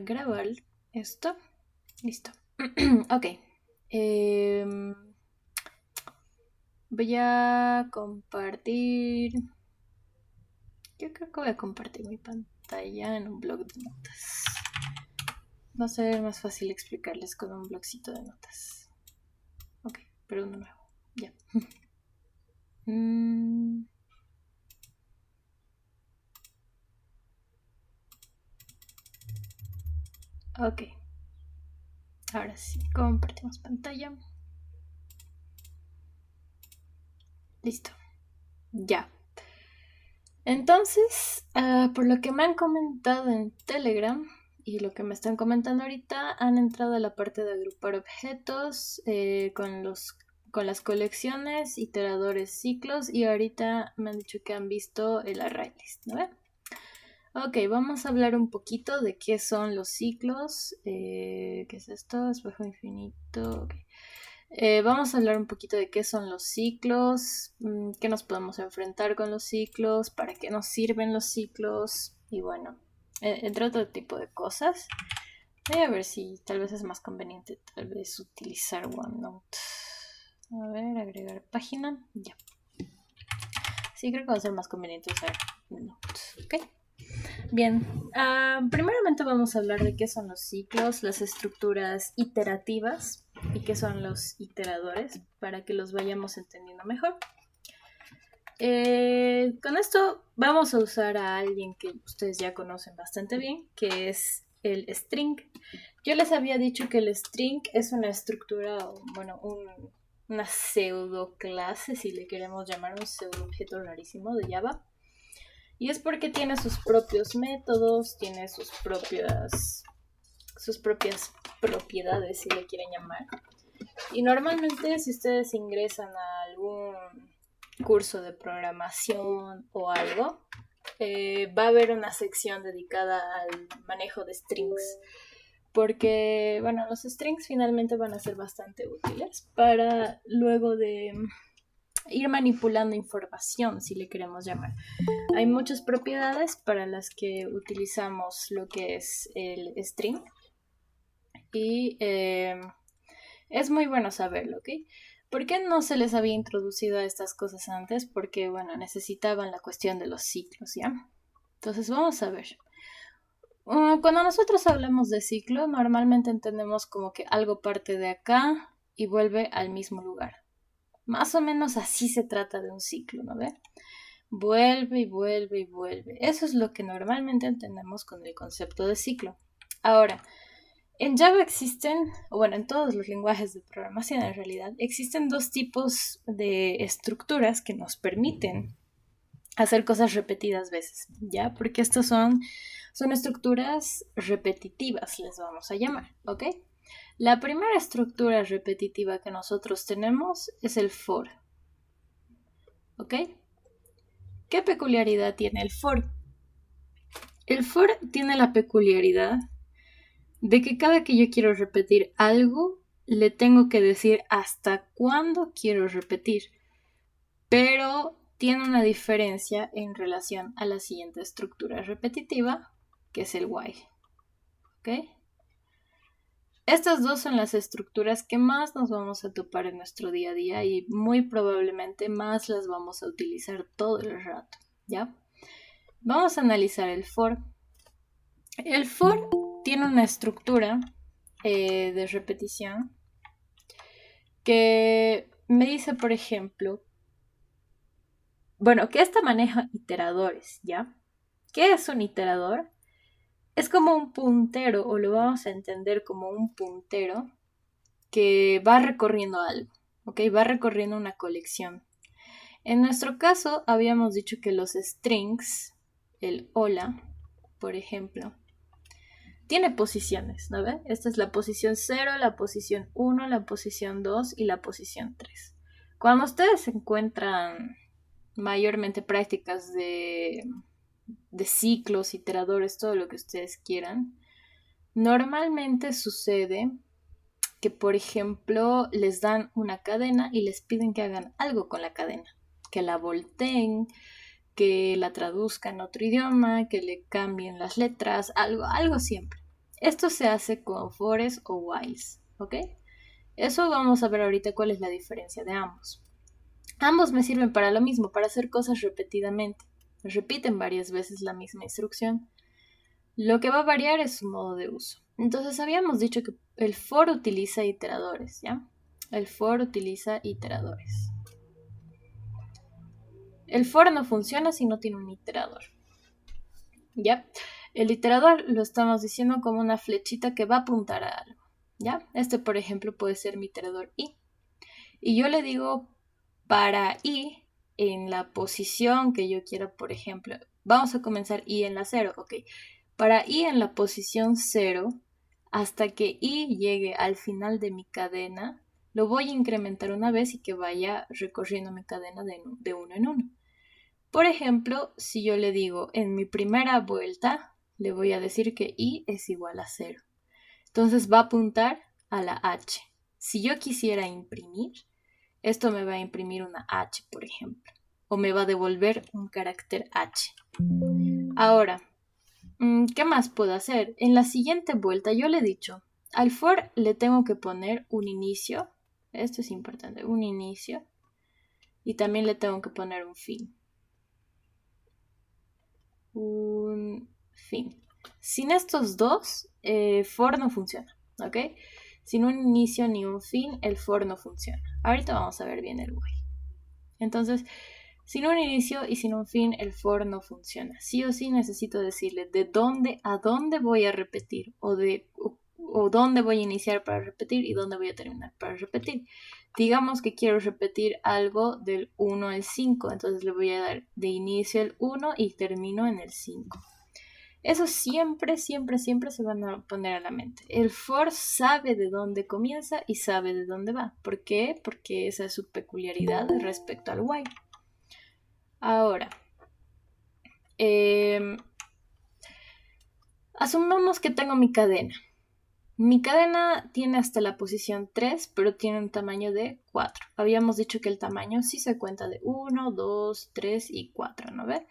grabar esto. Listo. Ok. Voy a compartir. Yo creo que voy a compartir mi pantalla en un blog de notas. Va a ser más fácil explicarles con un blogcito de notas. Ok, pero uno nuevo. Ya. Ok. Ahora sí, compartimos pantalla. Listo. Ya. Entonces, por lo que me han comentado en Telegram y lo que me están comentando ahorita, han entrado a la parte de agrupar objetos con las colecciones, iteradores, ciclos, y ahorita me han dicho que han visto el array list, ¿no? Ok, vamos a hablar un poquito de qué son los ciclos. ¿Qué es esto? Espejo infinito. Ok. Vamos a hablar un poquito de qué son los ciclos, qué nos podemos enfrentar con los ciclos, para qué nos sirven los ciclos y bueno, entre otro tipo de cosas. Voy a ver si tal vez es más conveniente tal vez utilizar OneNote. A ver, agregar página. Ya. Sí, creo que va a ser más conveniente usar OneNote. Ok. Bien, primeramente vamos a hablar de qué son los ciclos, las estructuras iterativas y qué son los iteradores para que los vayamos entendiendo mejor. Con esto vamos a usar a alguien que ustedes ya conocen bastante bien, que es el string. Yo les había dicho que el string es una estructura, bueno, una pseudo clase, si le queremos llamar un pseudo objeto rarísimo de Java. Y es porque tiene sus propios métodos, tiene sus propias propiedades, si le quieren llamar. Y normalmente si ustedes ingresan a algún curso de programación o algo, va a haber una sección dedicada al manejo de strings. Porque, bueno, los strings finalmente van a ser bastante útiles para luego de ir manipulando información, si le queremos llamar. Hay muchas propiedades para las que utilizamos lo que es el string y es muy bueno saberlo, ¿ok? ¿Por qué no se les había introducido a estas cosas antes? Porque, bueno, necesitaban la cuestión de los ciclos, ¿ya? Entonces vamos a ver. Cuando nosotros hablamos de ciclo, normalmente entendemos como que algo parte de acá y vuelve al mismo lugar. Más o menos así se trata de un ciclo, ¿no ve? Vuelve y vuelve y vuelve. Eso es lo que normalmente entendemos con el concepto de ciclo. Ahora, en Java existen, o bueno, en todos los lenguajes de programación en realidad, existen dos tipos de estructuras que nos permiten hacer cosas repetidas veces, ¿ya? Porque estas son estructuras repetitivas, les vamos a llamar, ¿ok? La primera estructura repetitiva que nosotros tenemos es el for, ¿ok? ¿Qué peculiaridad tiene el for? El for tiene la peculiaridad de que cada que yo quiero repetir algo, le tengo que decir hasta cuándo quiero repetir. Pero tiene una diferencia en relación a la siguiente estructura repetitiva, que es el while. ¿Ok? Estas dos son las estructuras que más nos vamos a topar en nuestro día a día y muy probablemente más las vamos a utilizar todo el rato, ¿ya? Vamos a analizar el for. El for tiene una estructura de repetición que me dice, por ejemplo, bueno, que esta maneja iteradores, ¿ya? ¿Qué es un iterador? Es como un puntero, o lo vamos a entender como un puntero que va recorriendo algo, ¿ok? Va recorriendo una colección. En nuestro caso, habíamos dicho que los strings, el hola, por ejemplo, tiene posiciones, ¿no ve? Esta es la posición 0, la posición 1, la posición 2 y la posición 3. Cuando ustedes encuentran mayormente prácticas de ciclos, iteradores, todo lo que ustedes quieran, normalmente sucede que, por ejemplo, les dan una cadena y les piden que hagan algo con la cadena, que la volteen, que la traduzcan a otro idioma, que le cambien las letras, algo siempre. Esto se hace con fores o whiles, ¿ok? Eso vamos a ver ahorita cuál es la diferencia de ambos. Ambos me sirven para lo mismo, para hacer cosas repetidamente. Repiten varias veces la misma instrucción. Lo que va a variar es su modo de uso. Entonces habíamos dicho que el for utiliza iteradores, ¿ya? El for utiliza iteradores. El for no funciona si no tiene un iterador, ¿ya? El iterador lo estamos diciendo como una flechita que va a apuntar a algo, ¿ya? Este, por ejemplo, puede ser mi iterador i. Y yo le digo para i en la posición que yo quiera, por ejemplo. Vamos a comenzar i en la 0, ok. Para i en la posición 0, hasta que i llegue al final de mi cadena, lo voy a incrementar una vez y que vaya recorriendo mi cadena de uno en uno. Por ejemplo, si yo le digo en mi primera vuelta, le voy a decir que i es igual a 0. Entonces va a apuntar a la h. Si yo quisiera imprimir, esto me va a imprimir una h, por ejemplo. O me va a devolver un carácter h. Ahora, ¿qué más puedo hacer? En la siguiente vuelta yo le he dicho, al for le tengo que poner un inicio. Esto es importante, un inicio. Y también le tengo que poner un fin. Un fin. Sin estos dos, for no funciona, ¿ok? Sin un inicio ni un fin, el for no funciona. Ahorita vamos a ver bien el while. Entonces, sin un inicio y sin un fin, el for no funciona. Sí o sí necesito decirle de dónde a dónde voy a repetir o dónde voy a iniciar para repetir y dónde voy a terminar para repetir. Digamos que quiero repetir algo del 1 al 5, entonces le voy a dar de inicio el 1 y termino en el 5. Eso siempre, siempre, siempre se van a poner a la mente. El for sabe de dónde comienza y sabe de dónde va. ¿Por qué? Porque esa es su peculiaridad respecto al while. Ahora, asumamos que tengo mi cadena. Mi cadena tiene hasta la posición 3, pero tiene un tamaño de 4. Habíamos dicho que el tamaño sí se cuenta de 1, 2, 3 y 4, ¿no ve?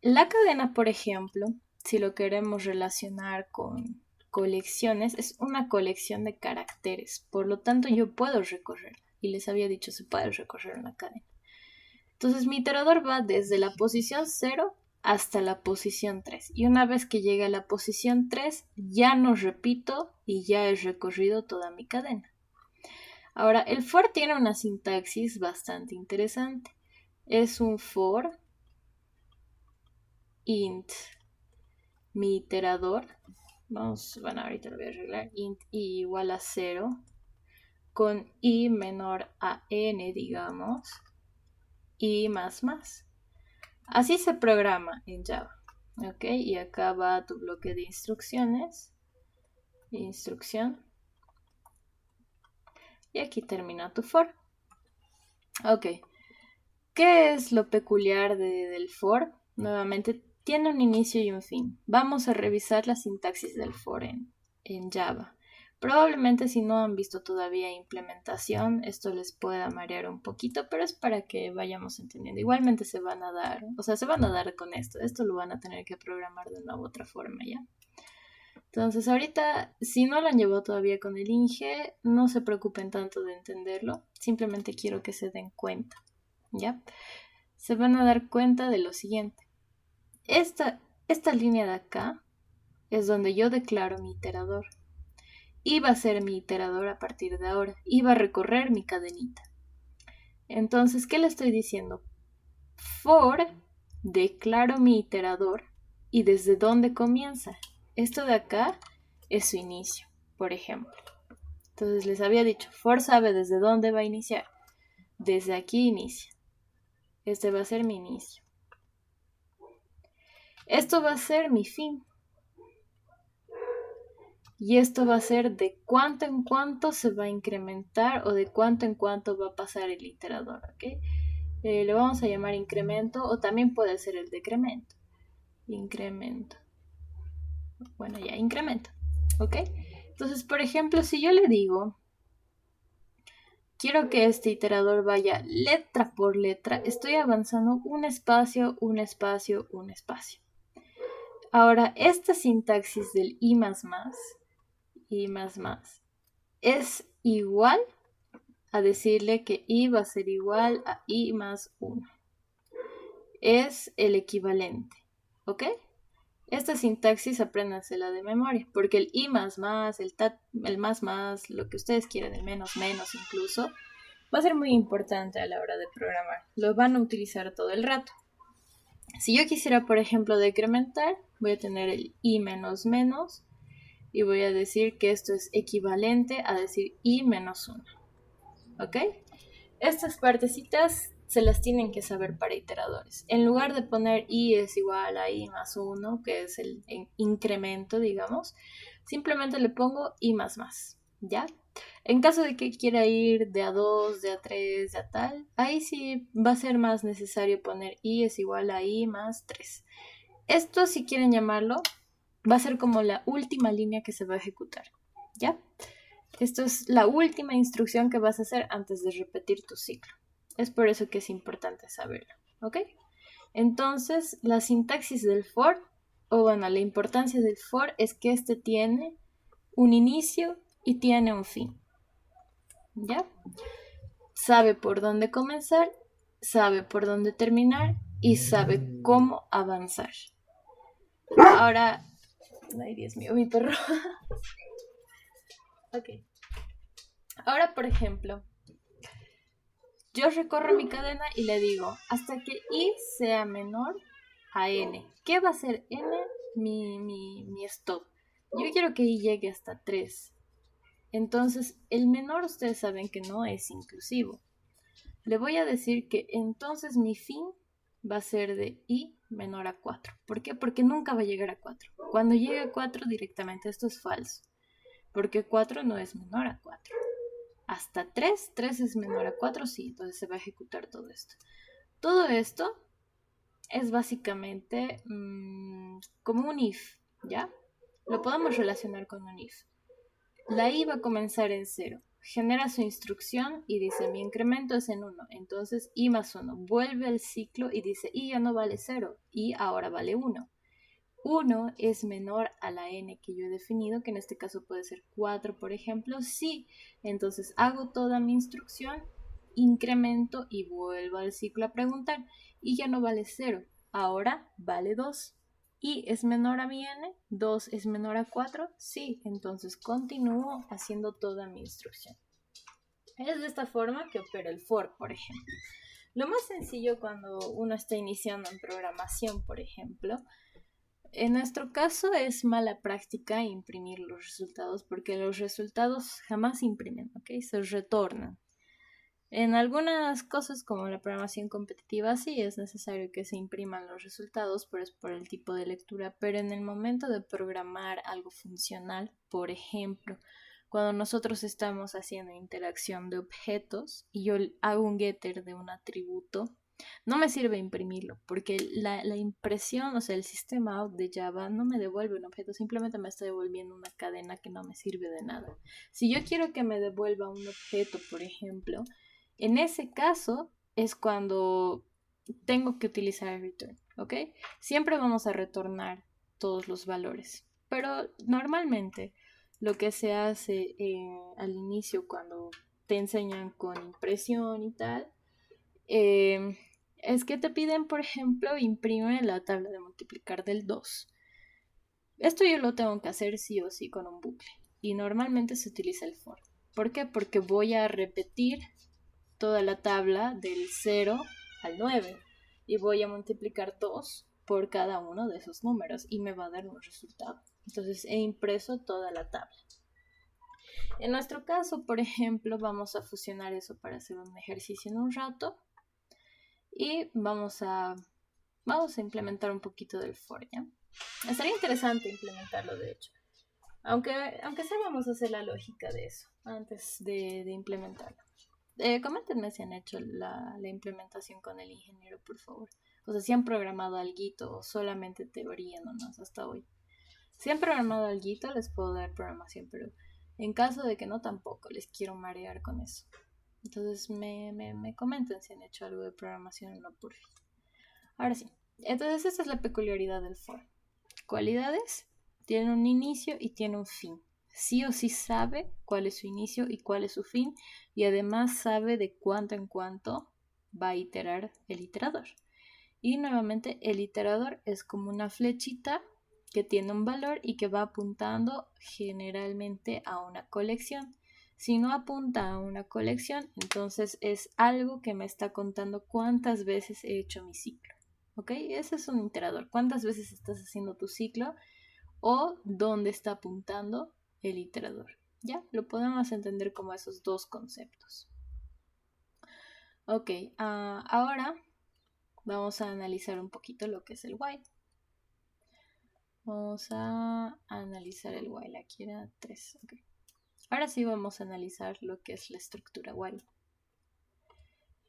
La cadena, por ejemplo, si lo queremos relacionar con colecciones, es una colección de caracteres. Por lo tanto, yo puedo recorrer. Y les había dicho, se puede recorrer una cadena. Entonces, mi iterador va desde la posición 0 hasta la posición 3. Y una vez que llegue a la posición 3, ya no repito y ya he recorrido toda mi cadena. Ahora, el for tiene una sintaxis bastante interesante. Es un for int mi iterador. Bueno, ahorita lo voy a arreglar. Int i igual a 0 con i menor a n, digamos, y más. Así se programa en Java. Ok, y acá va tu bloque de instrucciones. Instrucción. Y aquí termina tu for. Ok. ¿Qué es lo peculiar del for? Nuevamente, tiene un inicio y un fin. Vamos a revisar la sintaxis del for en Java. Probablemente si no han visto todavía implementación, esto les pueda marear un poquito, pero es para que vayamos entendiendo. Igualmente se van a dar con esto. Esto lo van a tener que programar de una u otra forma, ¿ya? Entonces ahorita, si no lo han llevado todavía con el Inge, no se preocupen tanto de entenderlo. Simplemente quiero que se den cuenta, ¿ya? Se van a dar cuenta de lo siguiente. Esta línea de acá es donde yo declaro mi iterador. Y va a ser mi iterador a partir de ahora. Y va a recorrer mi cadenita. Entonces, ¿qué le estoy diciendo? For, declaro mi iterador. ¿Y desde dónde comienza? Esto de acá es su inicio, por ejemplo. Entonces les había dicho, for sabe desde dónde va a iniciar. Desde aquí inicia. Este va a ser mi inicio. Esto va a ser mi fin. Y esto va a ser de cuánto en cuánto se va a incrementar o de cuánto en cuánto va a pasar el iterador, ¿ok? Le vamos a llamar incremento o también puede ser el decremento. Incremento. Bueno, ya, incremento, ¿ok? Entonces, por ejemplo, si yo le digo, quiero que este iterador vaya letra por letra, estoy avanzando un espacio, un espacio, un espacio. Ahora, esta sintaxis del i más es igual a decirle que i va a ser igual a i más 1. Es el equivalente, ¿ok? Esta sintaxis apréndansela de memoria, porque el i más, el más, lo que ustedes quieran, el menos incluso, va a ser muy importante a la hora de programar. Lo van a utilizar todo el rato. Si yo quisiera, por ejemplo, decrementar, voy a tener el i menos menos y voy a decir que esto es equivalente a decir i menos 1. ¿Ok? Estas partecitas se las tienen que saber para iteradores. En lugar de poner i es igual a i más 1, que es el incremento, digamos, simplemente le pongo i más, ¿ya? En caso de que quiera ir de a 2, de a 3, de a tal, ahí sí va a ser más necesario poner i es igual a i más 3. Esto, si quieren llamarlo, va a ser como la última línea que se va a ejecutar, ¿ya? Esto es la última instrucción que vas a hacer antes de repetir tu ciclo. Es por eso que es importante saberlo, ¿ok? Entonces, la sintaxis del for, o bueno, la importancia del for es que este tiene un inicio y tiene un fin, ¿ya? Sabe por dónde comenzar, sabe por dónde terminar y sabe cómo avanzar. Ahora, ay Dios mío, mi perro. Ok. Ahora, por ejemplo, yo recorro mi cadena y le digo, hasta que i sea menor a n. ¿Qué va a ser n? Mi stop. Yo quiero que i llegue hasta 3. Entonces, el menor ustedes saben que no es inclusivo. Le voy a decir que entonces mi fin va a ser de i menor a 4. ¿Por qué? Porque nunca va a llegar a 4. Cuando llegue a 4 directamente esto es falso. Porque 4 no es menor a 4. Hasta 3 es menor a 4, sí, entonces se va a ejecutar todo esto. Todo esto es básicamente como un if, ¿ya? Lo podemos relacionar con un if. La i va a comenzar en 0, genera su instrucción y dice mi incremento es en 1, entonces i más 1, vuelve al ciclo y dice i ya no vale 0, i ahora vale 1. 1 es menor a la n que yo he definido, que en este caso puede ser 4, por ejemplo, sí. Entonces hago toda mi instrucción, incremento y vuelvo al ciclo a preguntar. Y ya no vale 0, ahora vale 2. ¿Y es menor a mi n? ¿2 es menor a 4? Sí, entonces continúo haciendo toda mi instrucción. Es de esta forma que opera el for, por ejemplo. Lo más sencillo cuando uno está iniciando en programación, por ejemplo, en nuestro caso es mala práctica imprimir los resultados porque los resultados jamás se imprimen, ¿ok? Se retornan. En algunas cosas como la programación competitiva sí es necesario que se impriman los resultados, pero es por el tipo de lectura. Pero en el momento de programar algo funcional, por ejemplo, cuando nosotros estamos haciendo interacción de objetos y yo hago un getter de un atributo, no me sirve imprimirlo porque la impresión, o sea, el sistema out de Java no me devuelve un objeto, simplemente me está devolviendo una cadena que no me sirve de nada. Si yo quiero que me devuelva un objeto, por ejemplo, en ese caso es cuando tengo que utilizar el return, ¿ok? Siempre vamos a retornar todos los valores, pero normalmente lo que se hace al inicio cuando te enseñan con impresión y tal, es que te piden, por ejemplo, imprime la tabla de multiplicar del 2. Esto yo lo tengo que hacer sí o sí con un bucle y normalmente se utiliza el for. ¿Por qué? Porque voy a repetir toda la tabla del 0 al 9 y voy a multiplicar 2 por cada uno de esos números y me va a dar un resultado. Entonces he impreso toda la tabla. En nuestro caso, por ejemplo, vamos a fusionar eso para hacer un ejercicio en un rato y vamos a implementar un poquito del for, ¿ya? Estaría interesante implementarlo, de hecho. Aunque sí vamos a hacer la lógica de eso antes de implementarlo. Coméntenme si han hecho la implementación con el ingeniero, por favor. O sea, si han programado alguito o solamente teoría nomás hasta hoy. Si han programado alguito, les puedo dar programación, pero en caso de que no, tampoco les quiero marear con eso. Entonces me comenten si han hecho algo de programación o no, por fin. Ahora sí. Entonces esta es la peculiaridad del for. cualidades, tiene un inicio y tiene un fin. Sí o sí sabe cuál es su inicio y cuál es su fin, y además sabe de cuánto en cuánto va a iterar el iterador. Y nuevamente el iterador es como una flechita que tiene un valor y que va apuntando generalmente a una colección. Si no apunta a una colección, entonces es algo que me está contando cuántas veces he hecho mi ciclo. ¿Ok? Ese es un iterador. ¿Cuántas veces estás haciendo tu ciclo? O dónde está apuntando el iterador. ¿Ya? Lo podemos entender como esos dos conceptos. Ok, ahora vamos a analizar un poquito lo que es el while. Vamos a analizar el while. Aquí era 3. Okay. Ahora sí vamos a analizar lo que es la estructura while.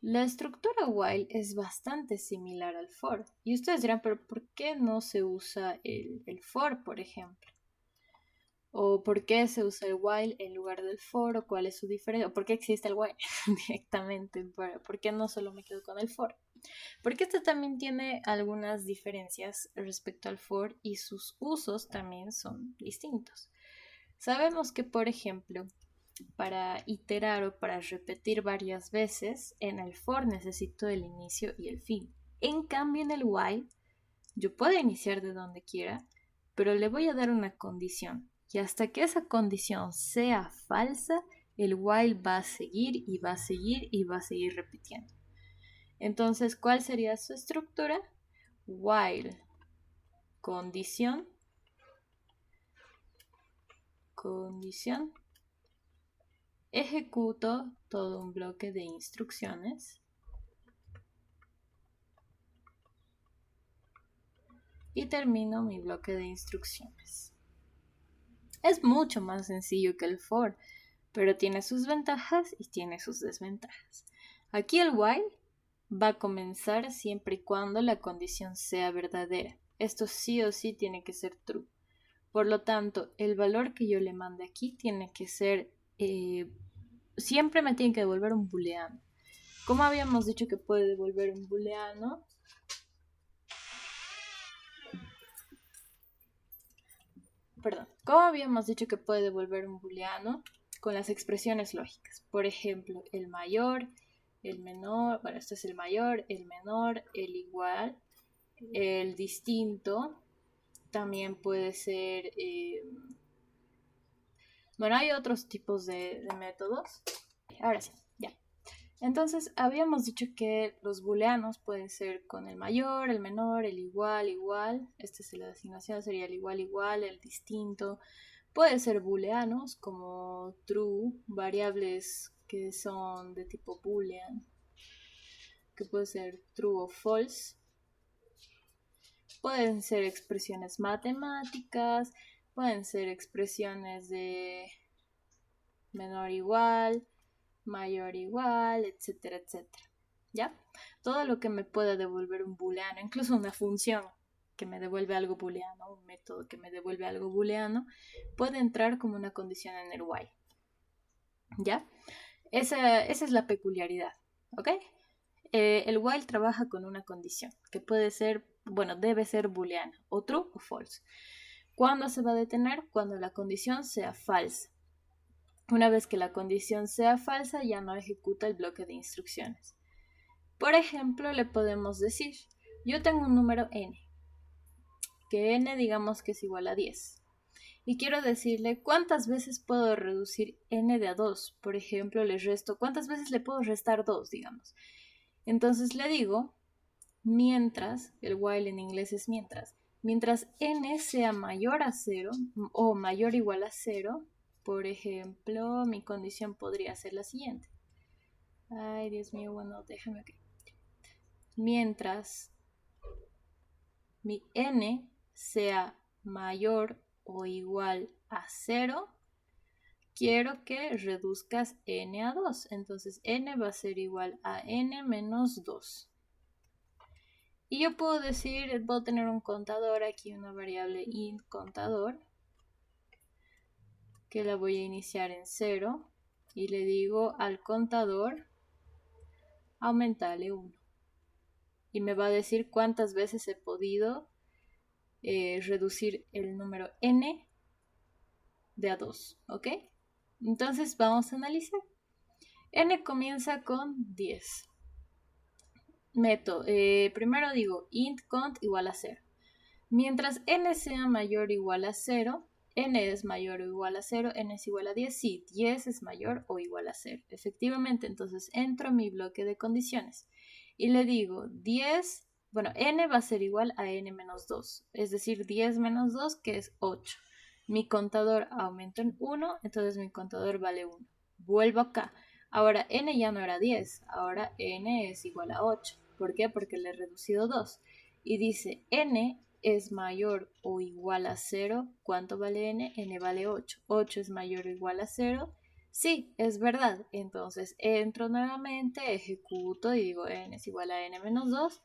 La estructura while es bastante similar al for. Y ustedes dirán, pero ¿por qué no se usa el for, por ejemplo? ¿O por qué se usa el while en lugar del for? ¿O cuál es su diferencia? ¿O por qué existe el while directamente? ¿Por qué no solo me quedo con el for? Porque este también tiene algunas diferencias respecto al for y sus usos también son distintos. Sabemos que, por ejemplo, para iterar o para repetir varias veces, en el for necesito el inicio y el fin. En cambio, en el while, yo puedo iniciar de donde quiera, pero le voy a dar una condición. Y hasta que esa condición sea falsa, el while va a seguir y va a seguir y va a seguir repitiendo. Entonces, ¿cuál sería su estructura? While, condición, ejecuto todo un bloque de instrucciones y termino mi bloque de instrucciones. Es mucho más sencillo que el for, pero tiene sus ventajas y tiene sus desventajas. Aquí el while va a comenzar siempre y cuando la condición sea verdadera. Esto sí o sí tiene que ser true. Por lo tanto, el valor que yo le mande aquí tiene que ser, siempre me tiene que devolver un booleano. ¿Cómo habíamos dicho que puede devolver un booleano? ¿Cómo habíamos dicho que puede devolver un booleano? Con las expresiones lógicas. Por ejemplo, el mayor, el menor, bueno, este es el mayor, el menor, el igual, el distinto. También puede ser, bueno, hay otros tipos de métodos. Ahora sí, ya. Entonces, habíamos dicho que los booleanos pueden ser con el mayor, el menor, el igual, igual. Esta es la designación, sería el igual, igual, el distinto. Puede ser booleanos como true, variables que son de tipo boolean, que puede ser true o false. Pueden ser expresiones matemáticas, pueden ser expresiones de menor igual, mayor igual, etcétera, etcétera. ¿Ya? Todo lo que me pueda devolver un booleano, incluso una función que me devuelve algo booleano, un método que me devuelve algo booleano, puede entrar como una condición en el while. ¿Ya? Esa es la peculiaridad, ¿ok? El while trabaja con una condición que puede ser, bueno, debe ser booleana, o true o false. ¿Cuándo se va a detener? Cuando la condición sea falsa. Una vez que la condición sea falsa, ya no ejecuta el bloque de instrucciones. Por ejemplo, le podemos decir, yo tengo un número n, que n digamos que es igual a 10. Y quiero decirle cuántas veces puedo reducir n de a 2. Por ejemplo, le resto, ¿cuántas veces le puedo restar 2, digamos? Entonces le digo, mientras, el while en inglés es mientras n sea mayor a 0 o mayor o igual a 0, por ejemplo, mi condición podría ser la siguiente. Ay, Dios mío, bueno, déjame aquí. Mientras mi n sea mayor o igual a 0, quiero que reduzcas n a 2. Entonces n va a ser igual a n menos 2. Y yo puedo decir, puedo tener un contador aquí, una variable int contador, que la voy a iniciar en 0. Y le digo al contador, aumentale 1. Y me va a decir cuántas veces he podido reducir el número n de a 2, ¿ok? Entonces vamos a analizar. N comienza con 10. Meto, primero digo int cont igual a 0. Mientras n sea mayor o igual a 0, n es mayor o igual a 0, n es igual a 10, sí, 10 es mayor o igual a 0. Efectivamente, entonces entro a mi bloque de condiciones y le digo 10, bueno, n va a ser igual a n menos 2, es decir, 10 menos 2, que es 8. Mi contador aumenta en 1, entonces mi contador vale 1. Vuelvo acá. Ahora n ya no era 10, ahora n es igual a 8. ¿Por qué? Porque le he reducido 2. Y dice n es mayor o igual a 0. ¿Cuánto vale n? N vale 8. 8 es mayor o igual a 0. Sí, es verdad. Entonces entro nuevamente, ejecuto y digo n es igual a n menos 2.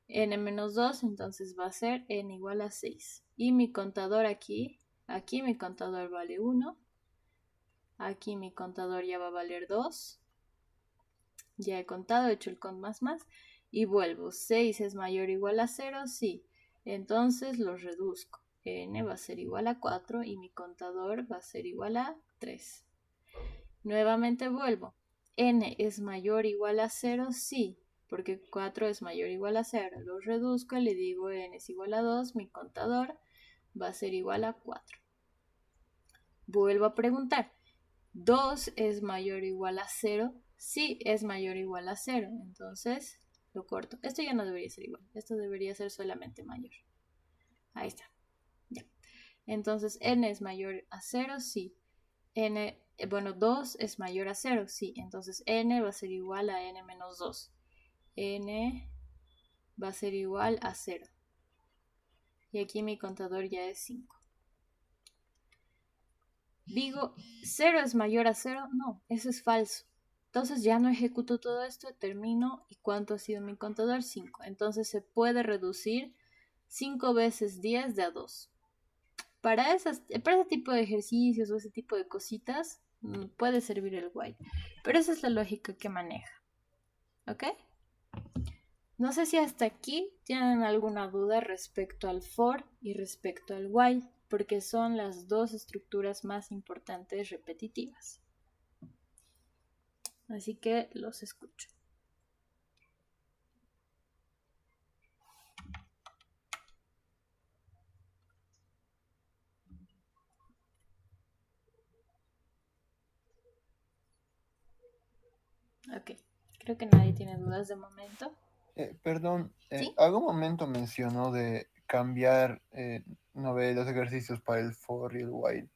N menos 2, entonces va a ser n igual a 6. Y mi contador aquí mi contador vale 1. Aquí mi contador ya va a valer 2. Ya he contado, he hecho el cont más. Y vuelvo. 6 es mayor o igual a 0, sí. Entonces lo reduzco. N va a ser igual a 4 y mi contador va a ser igual a 3. Nuevamente vuelvo. N es mayor o igual a 0, sí. Porque 4 es mayor o igual a 0. Lo reduzco y le digo n es igual a 2. Mi contador va a ser igual a 4. Vuelvo a preguntar. 2 es mayor o igual a 0. Sí, es mayor o igual a 0. Entonces lo corto. Esto ya no debería ser igual. Esto debería ser solamente mayor. Ahí está. Ya. Entonces n es mayor a 0. Sí. Bueno, 2 es mayor a 0. Sí. Entonces n va a ser igual a n menos 2. N va a ser igual a 0. Y aquí mi contador ya es 5. Digo, 0 es mayor a 0. No, eso es falso. Entonces ya no ejecuto todo esto, termino. ¿Y cuánto ha sido mi contador? 5. Entonces se puede reducir 5 veces 10 de a 2. Para ese tipo de ejercicios o ese tipo de cositas puede servir el while. Pero esa es la lógica que maneja. ¿Ok? No sé si hasta aquí tienen alguna duda respecto al for y respecto al while, porque son las dos estructuras más importantes repetitivas. Así que los escucho. Ok, creo que nadie tiene dudas de momento. Perdón, ¿Sí? algún momento mencionó de cambiar, no ve, los ejercicios para el for y el while,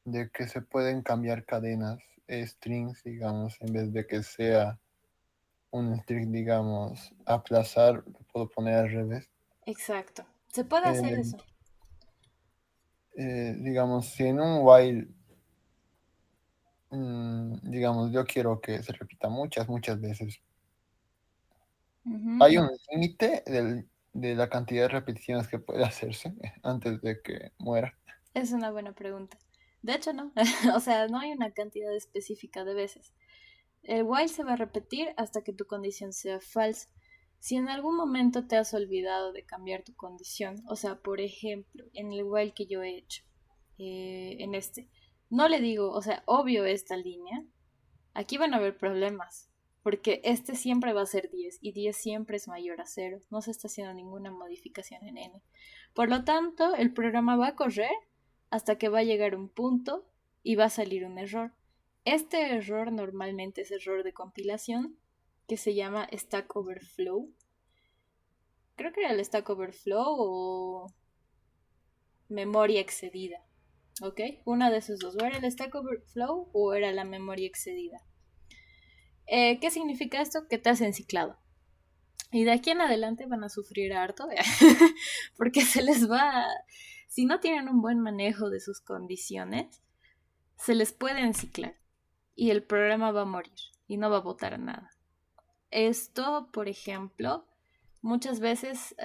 de que se pueden cambiar cadenas, strings, digamos, en vez de que sea un string, digamos, aplazar, lo puedo poner al revés. Exacto. Se puede hacer Eh, eso. digamos, si en un while, digamos, yo quiero que se repita muchas veces, Ujú. hay un límite de la cantidad de repeticiones que puede hacerse antes de que muera. Es una buena pregunta. De hecho, no. O sea, no hay una cantidad específica de veces. El while se va a repetir hasta que tu condición sea falsa. Si en algún momento te has olvidado de cambiar tu condición, o sea, por ejemplo, en el while que yo he hecho, en este, no le digo, o sea, obvio esta línea, aquí van a haber problemas, porque este siempre va a ser 10 y 10 siempre es mayor a 0. No se está haciendo ninguna modificación en n. Por lo tanto, el programa va a correr hasta que va a llegar un punto y va a salir un error. Este error normalmente es error de compilación que se llama Stack Overflow. Creo que era el Stack Overflow o memoria excedida. ¿Ok? Una de esos dos. O era el Stack Overflow o era la memoria excedida. ¿Qué significa esto? Que te has enciclado. Y de aquí en adelante van a sufrir harto, porque se les va, si no tienen un buen manejo de sus condiciones, se les puede enciclar y el programa va a morir y no va a botar nada. Esto, por ejemplo, muchas veces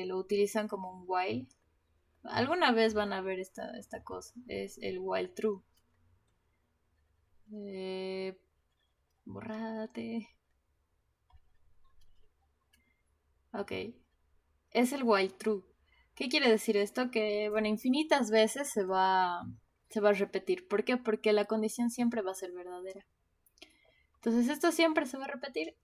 lo utilizan como un while. Alguna vez van a ver esta cosa, es el while true. Borrate. Ok, es el while true. ¿Qué quiere decir esto? Que, bueno, infinitas veces se va a repetir. ¿Por qué? Porque la condición siempre va a ser verdadera. Entonces esto siempre se va a repetir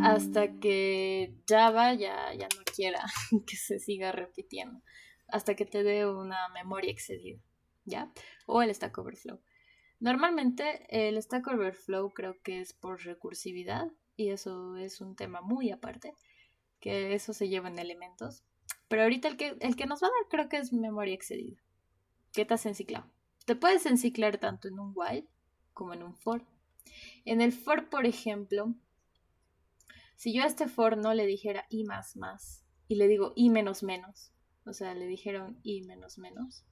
hasta que Java ya no quiera que se siga repitiendo. Hasta que te dé una memoria excedida, ¿ya? O el Stack Overflow. Normalmente el Stack Overflow creo que es por recursividad y eso es un tema muy aparte, que eso se lleva en elementos. Pero ahorita el que nos va a dar creo que es memoria excedida. ¿Qué te has enciclado? Te puedes enciclar tanto en un while como en un for. En el for, por ejemplo, si yo a este for no le dijera i más más y le digo i menos menos, o sea, le dijera un i menos menos,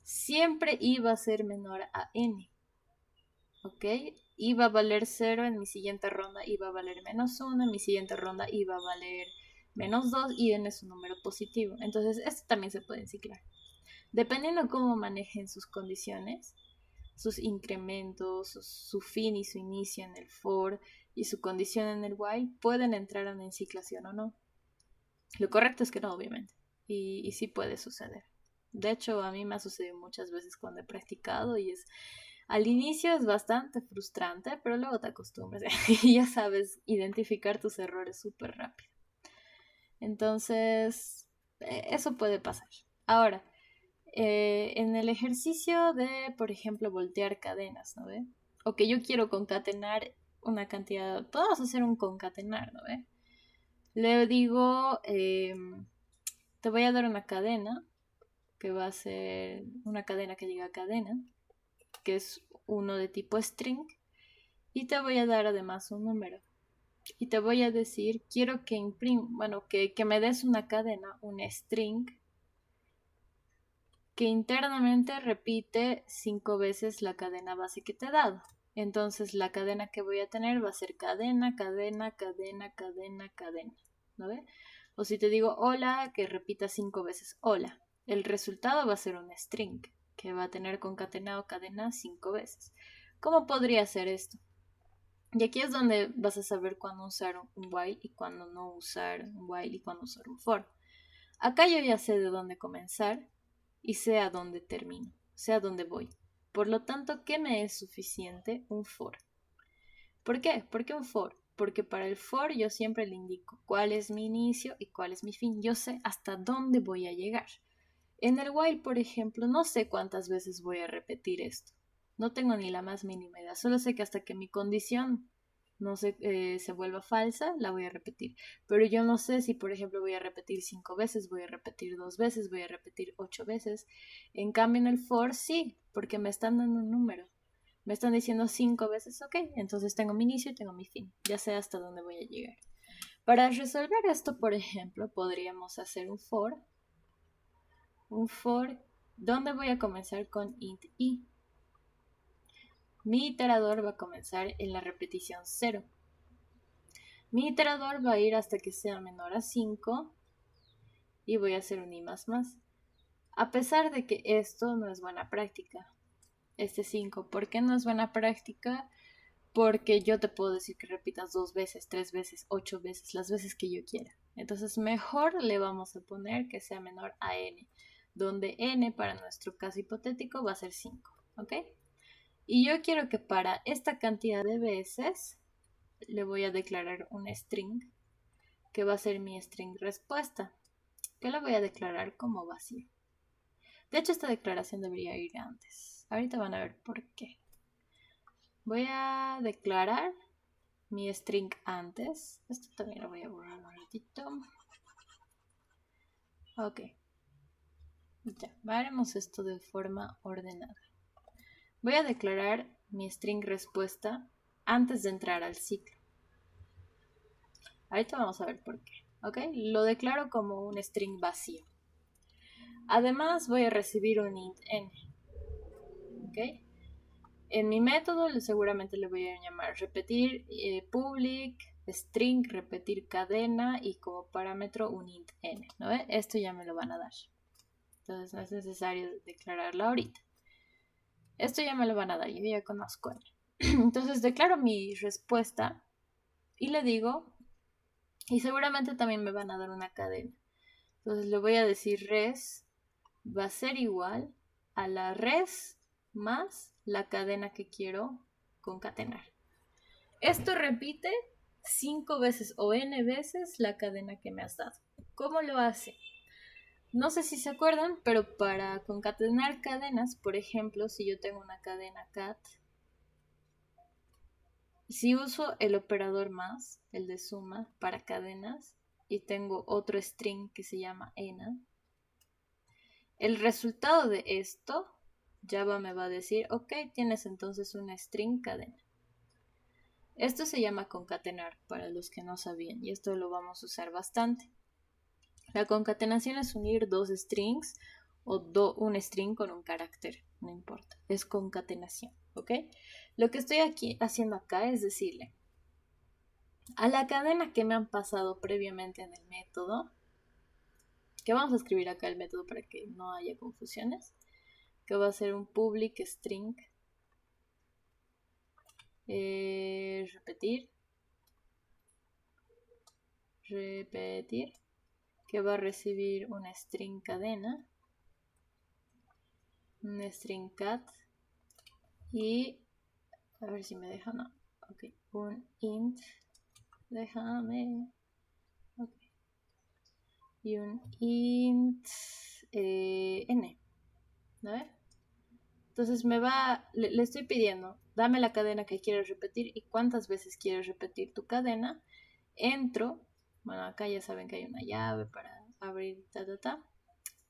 siempre i va a ser menor a n. ¿Ok? I va a valer 0 en mi siguiente ronda, i va a valer menos 1, en mi siguiente ronda i va a valer menos 2 y n es un número positivo. Entonces, esto también se puede enciclar. Dependiendo cómo manejen sus condiciones, sus incrementos, su fin y su inicio en el for y su condición en el while, pueden entrar a una enciclación o no. Lo correcto es que no, obviamente. Y sí puede suceder. De hecho, a mí me ha sucedido muchas veces cuando he practicado y al inicio es bastante frustrante, pero luego te acostumbras y ya sabes identificar tus errores súper rápido. Entonces, eso puede pasar. Ahora, en el ejercicio de, por ejemplo, voltear cadenas, ¿no ve? O que yo quiero concatenar una cantidad, podemos hacer un concatenar, ¿no ve? Le digo, te voy a dar una cadena, que va a ser una cadena que llega a cadena, que es uno de tipo string, y te voy a dar además un número. Y te voy a decir, quiero que que me des una cadena, un string, que internamente repite 5 veces la cadena base que te he dado. Entonces la cadena que voy a tener va a ser cadena, cadena, cadena, cadena, cadena. ¿No ve? O si te digo hola, que repita 5 veces hola. El resultado va a ser un string, que va a tener concatenado cadena 5 veces. ¿Cómo podría ser esto? Y aquí es donde vas a saber cuándo usar un while y cuándo no usar un while y cuándo usar un for. Acá yo ya sé de dónde comenzar y sé a dónde termino, sé a dónde voy. Por lo tanto, ¿qué me es suficiente? Un for. ¿Por qué? ¿Por qué un for? Porque para el for yo siempre le indico cuál es mi inicio y cuál es mi fin. Yo sé hasta dónde voy a llegar. En el while, por ejemplo, no sé cuántas veces voy a repetir esto. No tengo ni la más mínima idea. Solo sé que hasta que mi condición no se vuelva falsa, la voy a repetir. Pero yo no sé si, por ejemplo, voy a repetir 5 veces, voy a repetir 2 veces, voy a repetir 8 veces. En cambio, en el for sí, porque me están dando un número. Me están diciendo 5 veces, ok, entonces tengo mi inicio y tengo mi fin. Ya sé hasta dónde voy a llegar. Para resolver esto, por ejemplo, podríamos hacer un for donde voy a comenzar con int i. Mi iterador va a comenzar en la repetición 0. Mi iterador va a ir hasta que sea menor a 5 y voy a hacer un i más más. A pesar de que esto no es buena práctica, este 5, ¿por qué no es buena práctica? Porque yo te puedo decir que repitas 2 veces, 3 veces, 8 veces, las veces que yo quiera. Entonces mejor le vamos a poner que sea menor a n, donde n para nuestro caso hipotético va a ser 5, ¿ok? Y yo quiero que para esta cantidad de veces le voy a declarar un string, que va a ser mi string respuesta, que la voy a declarar como vacío. De hecho, esta declaración debería ir antes. Ahorita van a ver por qué. Voy a declarar mi string antes. Esto también lo voy a borrar un ratito. Ok. Ya, haremos esto de forma ordenada. Voy a declarar mi string respuesta antes de entrar al ciclo. Ahorita vamos a ver por qué. Ok, lo declaro como un string vacío. Además voy a recibir un int n. Ok. En mi método seguramente le voy a llamar repetir public string, repetir cadena y como parámetro un int n, ¿no ve? Esto ya me lo van a dar. Entonces no es necesario declararlo ahorita. Esto ya me lo van a dar, yo ya conozco n. Entonces declaro mi respuesta y le digo, y seguramente también me van a dar una cadena. Entonces le voy a decir res va a ser igual a la res más la cadena que quiero concatenar. Esto repite 5 veces o n veces la cadena que me has dado. ¿Cómo lo hace? No sé si se acuerdan, pero para concatenar cadenas, por ejemplo, si yo tengo una cadena cat, si uso el operador más, el de suma, para cadenas, y tengo otro string que se llama ena, el resultado de esto, Java me va a decir, ok, tienes entonces una string cadena. Esto se llama concatenar, para los que no sabían, y esto lo vamos a usar bastante. La concatenación es unir dos strings o un string con un carácter, no importa, es concatenación, ¿ok? Lo que estoy aquí haciendo acá es decirle a la cadena que me han pasado previamente en el método, que vamos a escribir acá el método para que no haya confusiones, que va a ser un public string, repetir, que va a recibir una string cadena, un string cat y a ver si me deja, no, ok, un int, déjame, ok, y un int n, a ver, entonces le estoy pidiendo, dame la cadena que quieres repetir y cuántas veces quieres repetir tu cadena, entro, bueno, acá ya saben que hay una llave para abrir,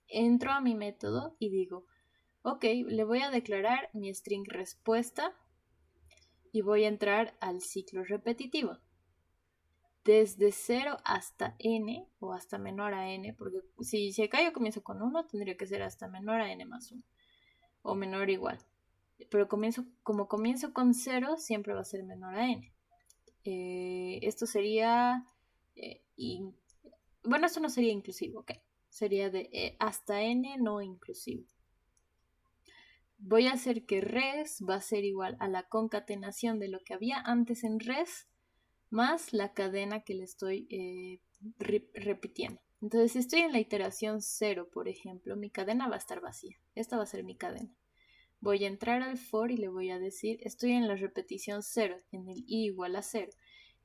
entro a mi método y digo, ok, le voy a declarar mi string respuesta y voy a entrar al ciclo repetitivo. Desde 0 hasta n o hasta menor a n, porque si acá yo comienzo con 1, tendría que ser hasta menor a n más 1 o menor o igual. Pero como comienzo con 0, siempre va a ser menor a n. Esto sería, bueno, esto no sería inclusivo, ok. Sería de hasta n no inclusivo. Voy a hacer que res va a ser igual a la concatenación de lo que había antes en res más la cadena que le estoy repitiendo. Entonces, si estoy en la iteración 0, por ejemplo, mi cadena va a estar vacía. Esta va a ser mi cadena. Voy a entrar al for y le voy a decir, estoy en la repetición 0, en el i igual a 0.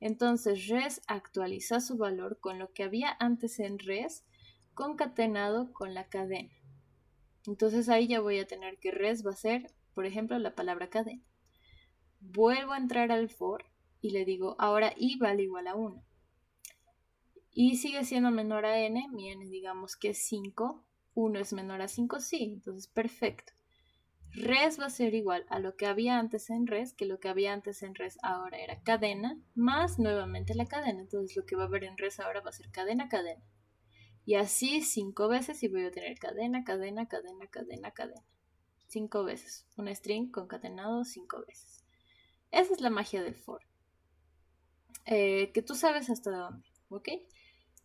Entonces, res actualiza su valor con lo que había antes en res concatenado con la cadena. Entonces ahí ya voy a tener que res va a ser, por ejemplo, la palabra cadena. Vuelvo a entrar al for y le digo, ahora i vale igual a 1. Y sigue siendo menor a n, mi n digamos que es 5, 1 es menor a 5, sí, entonces perfecto. Res va a ser igual a lo que había antes en res, que lo que había antes en res ahora era cadena, más nuevamente la cadena. Entonces lo que va a haber en res ahora va a ser cadena, cadena. Y así 5 veces y voy a tener cadena, cadena, cadena, cadena, cadena. 5 veces. Un string concatenado 5 veces. Esa es la magia del for. Que tú sabes hasta dónde, ¿ok?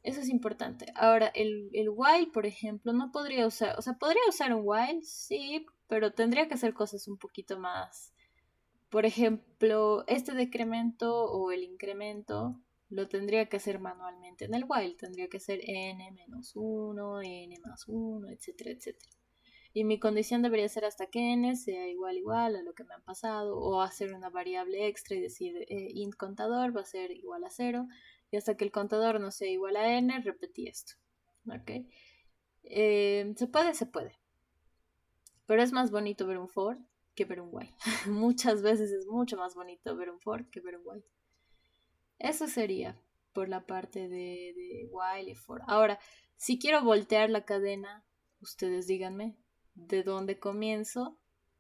Eso es importante. Ahora, el while, por ejemplo, no podría usar, o sea, podría usar un while, sí, pero tendría que hacer cosas un poquito más. Por ejemplo, este decremento o el incremento lo tendría que hacer manualmente en el while. Tendría que ser n menos 1, n más 1, etcétera, etcétera. Y mi condición debería ser hasta que n sea igual a lo que me han pasado, o hacer una variable extra y decir int contador va a ser igual a 0, y hasta que el contador no sea igual a n, repetí esto. ¿Ok? Se puede. Pero es más bonito ver un for que ver un while. Muchas veces es mucho más bonito ver un for que ver un while. Eso sería por la parte de while y for. Ahora, si quiero voltear la cadena, ustedes díganme de dónde comienzo,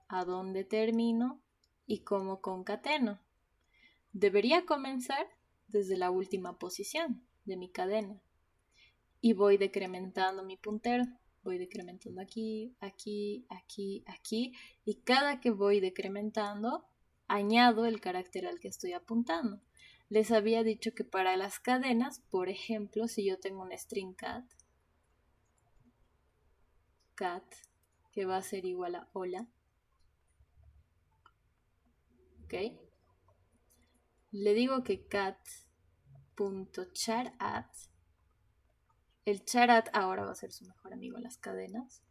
a dónde termino y cómo concateno. Debería comenzar desde la última posición de mi cadena y voy decrementando mi puntero. Voy decrementando aquí, aquí, aquí, aquí, y cada que voy decrementando añado el carácter al que estoy apuntando. Les había dicho que para las cadenas, por ejemplo, si yo tengo un string cat, que va a ser igual a hola, ¿ok? Le digo que cat.charadd El char ahora va a ser su mejor amigo en las cadenas.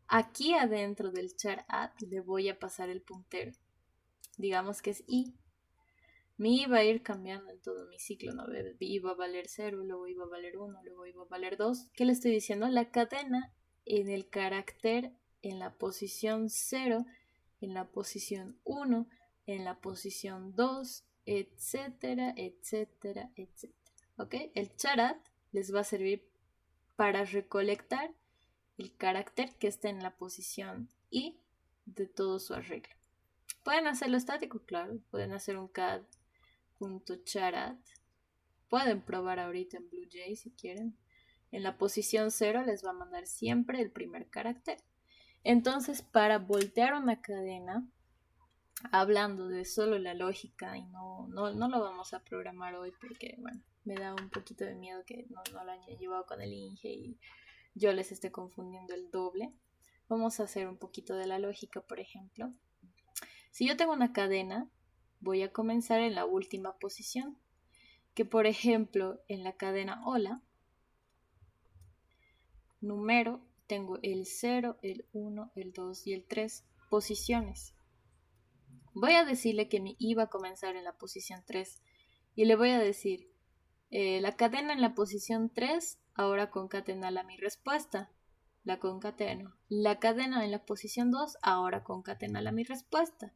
Aquí adentro del char le voy a pasar el puntero. Digamos que es i. Mi i va a ir cambiando en todo mi ciclo, ¿no? I va a valer 0, luego i va a valer 1, luego i va a valer 2. ¿Qué le estoy diciendo? La cadena en el carácter en la posición 0, en la posición 1, en la posición 2, etcétera, etcétera, etcétera. ¿Ok? El charat les va a servir para recolectar el carácter que está en la posición i de todo su arreglo. Pueden hacerlo estático, claro. Pueden hacer un CAD.charat. Pueden probar ahorita en BlueJ si quieren. En la posición 0 les va a mandar siempre el primer carácter. Entonces, para voltear una cadena, hablando de solo la lógica, y no lo vamos a programar hoy porque, bueno, me da un poquito de miedo que no lo hayan llevado con el Inge y yo les esté confundiendo el doble. Vamos a hacer un poquito de la lógica, por ejemplo. Si yo tengo una cadena, voy a comenzar en la última posición, que por ejemplo en la cadena hola, número, tengo el 0, el 1, el 2 y el 3 posiciones. Voy a decirle que mi i va a comenzar en la posición 3 y le voy a decir, la cadena en la posición 3, ahora concatenala mi respuesta. La concateno. La cadena en la posición 2, ahora concatenala mi respuesta.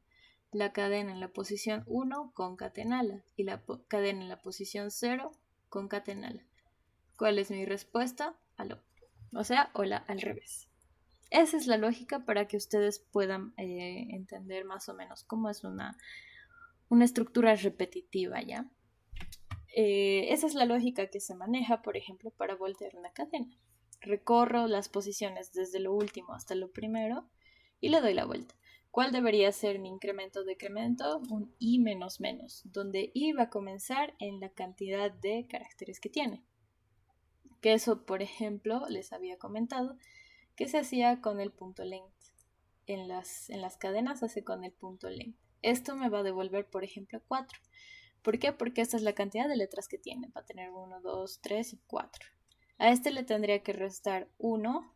La cadena en la posición 1, concatenala. Y la cadena en la posición 0, concatenala. ¿Cuál es mi respuesta? Aló. O sea, hola al revés. Esa es la lógica para que ustedes puedan entender más o menos cómo es una estructura repetitiva, ¿ya? Esa es la lógica que se maneja, por ejemplo, para voltear una cadena. Recorro las posiciones desde lo último hasta lo primero y le doy la vuelta. ¿Cuál debería ser mi incremento o decremento? Un i menos menos, donde i va a comenzar en la cantidad de caracteres que tiene. Que eso, por ejemplo, les había comentado que se hacía con el punto length. En las cadenas se hace con el punto length. Esto me va a devolver, por ejemplo, 4. ¿Por qué? Porque esta es la cantidad de letras que tiene. Va a tener 1, 2, 3 y 4. A este le tendría que restar 1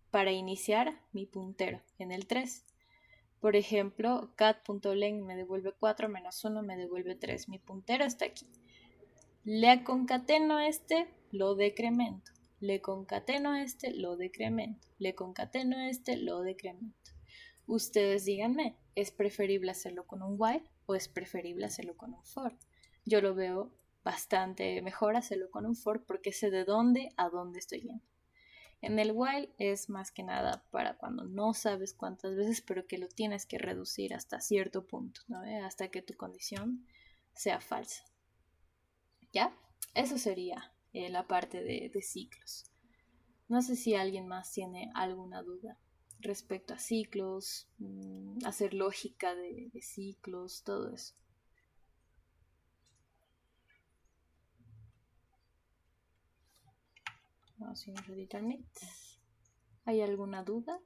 para iniciar mi puntero en el 3. Por ejemplo, cat.length me devuelve 4 menos 1 me devuelve 3. Mi puntero está aquí. Le concateno este, lo decremento. Le concateno este, lo decremento. Le concateno este, lo decremento. Ustedes díganme, ¿es preferible hacerlo con un while o es preferible hacerlo con un for? Yo lo veo bastante mejor hacerlo con un for porque sé de dónde a dónde estoy yendo. En el while es más que nada para cuando no sabes cuántas veces, pero que lo tienes que reducir hasta cierto punto, ¿no? Hasta que tu condición sea falsa. ¿Ya? Eso sería la parte de ciclos. No sé si alguien más tiene alguna duda respecto a ciclos, hacer lógica de ciclos, todo eso. Vamos a ir a editar Meet. ¿Hay alguna duda?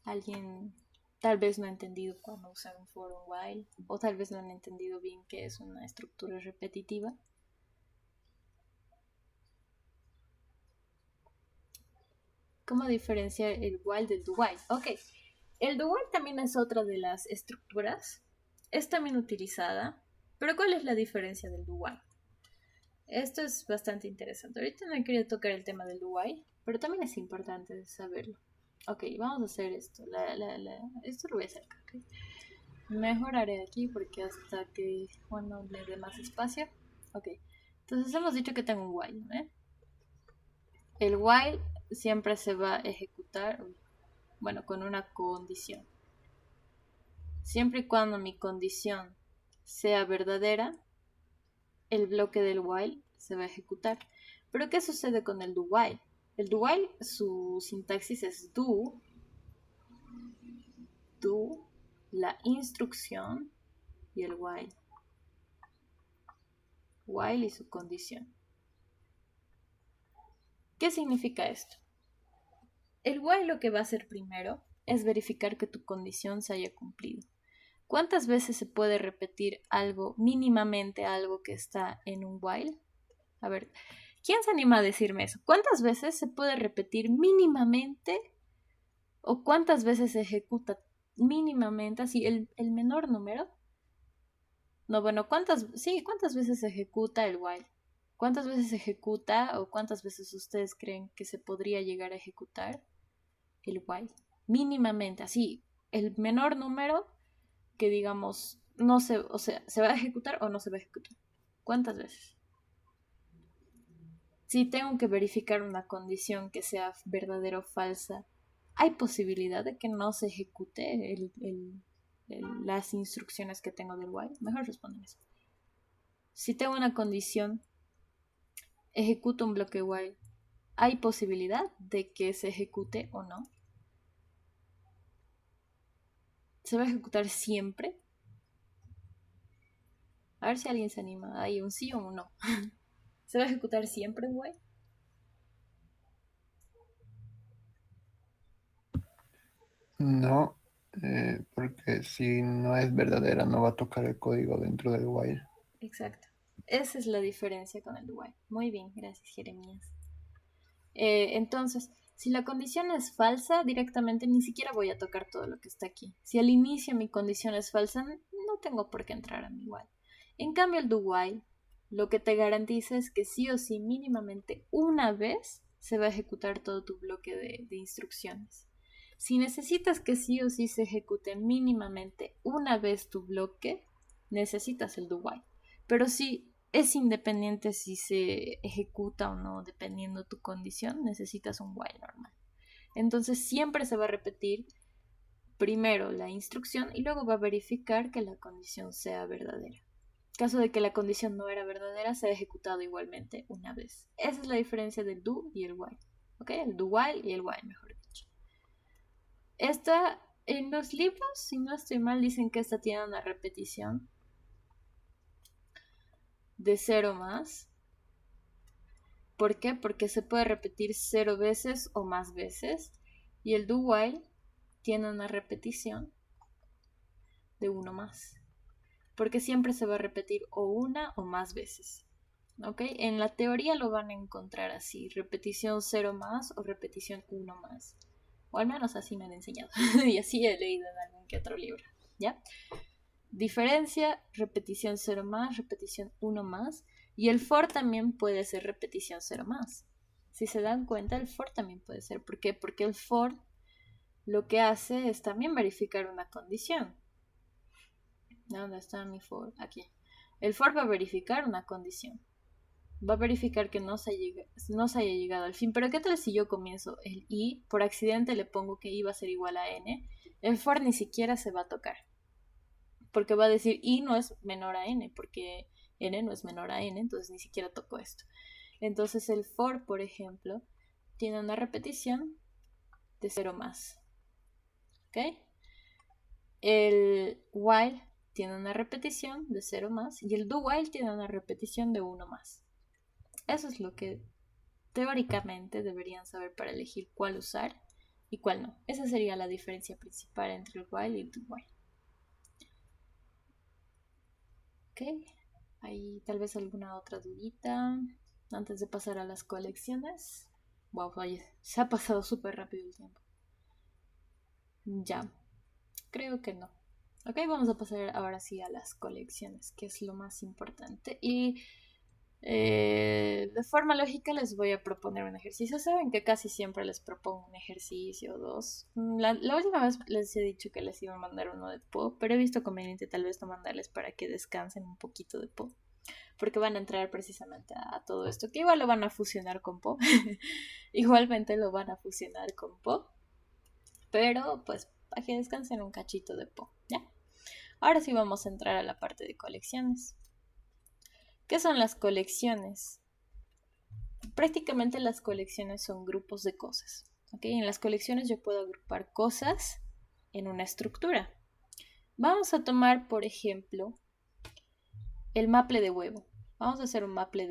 ¿Alguien tal vez no ha entendido cuándo usar un for o un while? O tal vez no han entendido bien qué es una estructura repetitiva. ¿Cómo diferenciar el while del do while? Ok, el do while también es otra de las estructuras. Es también utilizada. Pero ¿cuál es la diferencia del do while? Esto es bastante interesante. Ahorita no he querido tocar el tema del do while, pero también es importante saberlo. Ok, vamos a hacer esto. Esto lo voy a hacer acá. Okay. Mejoraré aquí porque hasta que Juan le dé más espacio. Ok, entonces hemos dicho que tengo un while, ¿eh? El while siempre se va a ejecutar, bueno, con una condición. Siempre y cuando mi condición sea verdadera, el bloque del while se va a ejecutar. Pero ¿qué sucede con el do while? El do while, su sintaxis es do, la instrucción y el while. While y su condición. ¿Qué significa esto? El while lo que va a hacer primero es verificar que tu condición se haya cumplido. ¿Cuántas veces se puede repetir algo, mínimamente algo que está en un while? A ver, ¿Quién se anima a decirme eso? ¿Cuántas veces se puede repetir mínimamente o cuántas veces se ejecuta mínimamente, así el menor número? No, bueno, ¿cuántas veces se ejecuta el while? ¿Cuántas veces se ejecuta o cuántas veces ustedes creen que se podría llegar a ejecutar el while? Mínimamente, así, el menor número que digamos, no se, o sea, ¿se va a ejecutar o no se va a ejecutar? ¿Cuántas veces? Si tengo que verificar una condición que sea verdadera o falsa, ¿hay posibilidad de que no se ejecute las instrucciones que tengo del while? Mejor responden eso. Si tengo una condición, ejecuto un bloque while, ¿hay posibilidad de que se ejecute o no? ¿Se va a ejecutar siempre? A ver si alguien se anima. ¿Hay un sí o un no? ¿Se va a ejecutar siempre un while? No, porque si no es verdadera no va a tocar el código dentro del while. Exacto. Esa es la diferencia con el while. Muy bien, gracias Jeremías. Entonces, si la condición es falsa, directamente ni siquiera voy a tocar todo lo que está aquí. Si al inicio mi condición es falsa, no tengo por qué entrar a mi while. En cambio, el do while lo que te garantiza es que sí o sí, mínimamente una vez, se va a ejecutar todo tu bloque de instrucciones. Si necesitas que sí o sí se ejecute mínimamente una vez tu bloque, necesitas el do while. Pero si es independiente si se ejecuta o no, dependiendo tu condición, necesitas un while normal. Entonces siempre se va a repetir primero la instrucción y luego va a verificar que la condición sea verdadera. En caso de que la condición no era verdadera, se ha ejecutado igualmente una vez. Esa es la diferencia del do y el while. ¿Ok? El do while y el while, mejor dicho. Esta, en los libros, si no estoy mal, dicen que esta tiene una repetición de 0 más. ¿Por qué? Porque se puede repetir 0 veces o más veces. Y el do while tiene una repetición de 1 más. Porque siempre se va a repetir o una o más veces. ¿Ok? En la teoría lo van a encontrar así. Repetición 0 más o repetición 1 más. O al menos así me han enseñado. Y así he leído en algún que otro libro. ¿Ya? Diferencia, repetición 0 más, repetición 1 más. Y el for también puede ser repetición 0 más. Si se dan cuenta, el for también puede ser. ¿Por qué? Porque el for lo que hace es también verificar una condición. ¿Dónde está mi for? Aquí. El for va a verificar una condición. Va a verificar que no se haya llegado al fin. Pero ¿qué tal si yo comienzo el i, por accidente le pongo que i va a ser igual a n? El for ni siquiera se va a tocar. Porque va a decir i no es menor a n, porque n no es menor a n, entonces ni siquiera toco esto. Entonces el for, por ejemplo, tiene una repetición de 0 más. ¿Ok? El while tiene una repetición de 0 más y el do while tiene una repetición de 1 más. Eso es lo que teóricamente deberían saber para elegir cuál usar y cuál no. Esa sería la diferencia principal entre el while y el do while. Ok, hay tal vez alguna otra dudita antes de pasar a las colecciones. Wow, oye, se ha pasado súper rápido el tiempo. Ya, creo que no. Ok, vamos a pasar ahora sí a las colecciones, que es lo más importante. Y de forma lógica les voy a proponer un ejercicio. Saben que casi siempre les propongo un ejercicio o dos. La última vez les he dicho que les iba a mandar uno de Po, pero he visto conveniente tal vez no mandarles para que descansen un poquito de Po, porque van a entrar precisamente a todo esto, que igual lo van a fusionar con Po. Igualmente lo van a fusionar con Po, pero pues para que descansen un cachito de Po, ¿ya? Ahora sí vamos a entrar a la parte de colecciones. ¿Qué son las colecciones? Prácticamente las colecciones son grupos de cosas. ¿Okay? En las colecciones yo puedo agrupar cosas en una estructura. Vamos a tomar, por ejemplo, el maple de huevo. Vamos a hacer un maple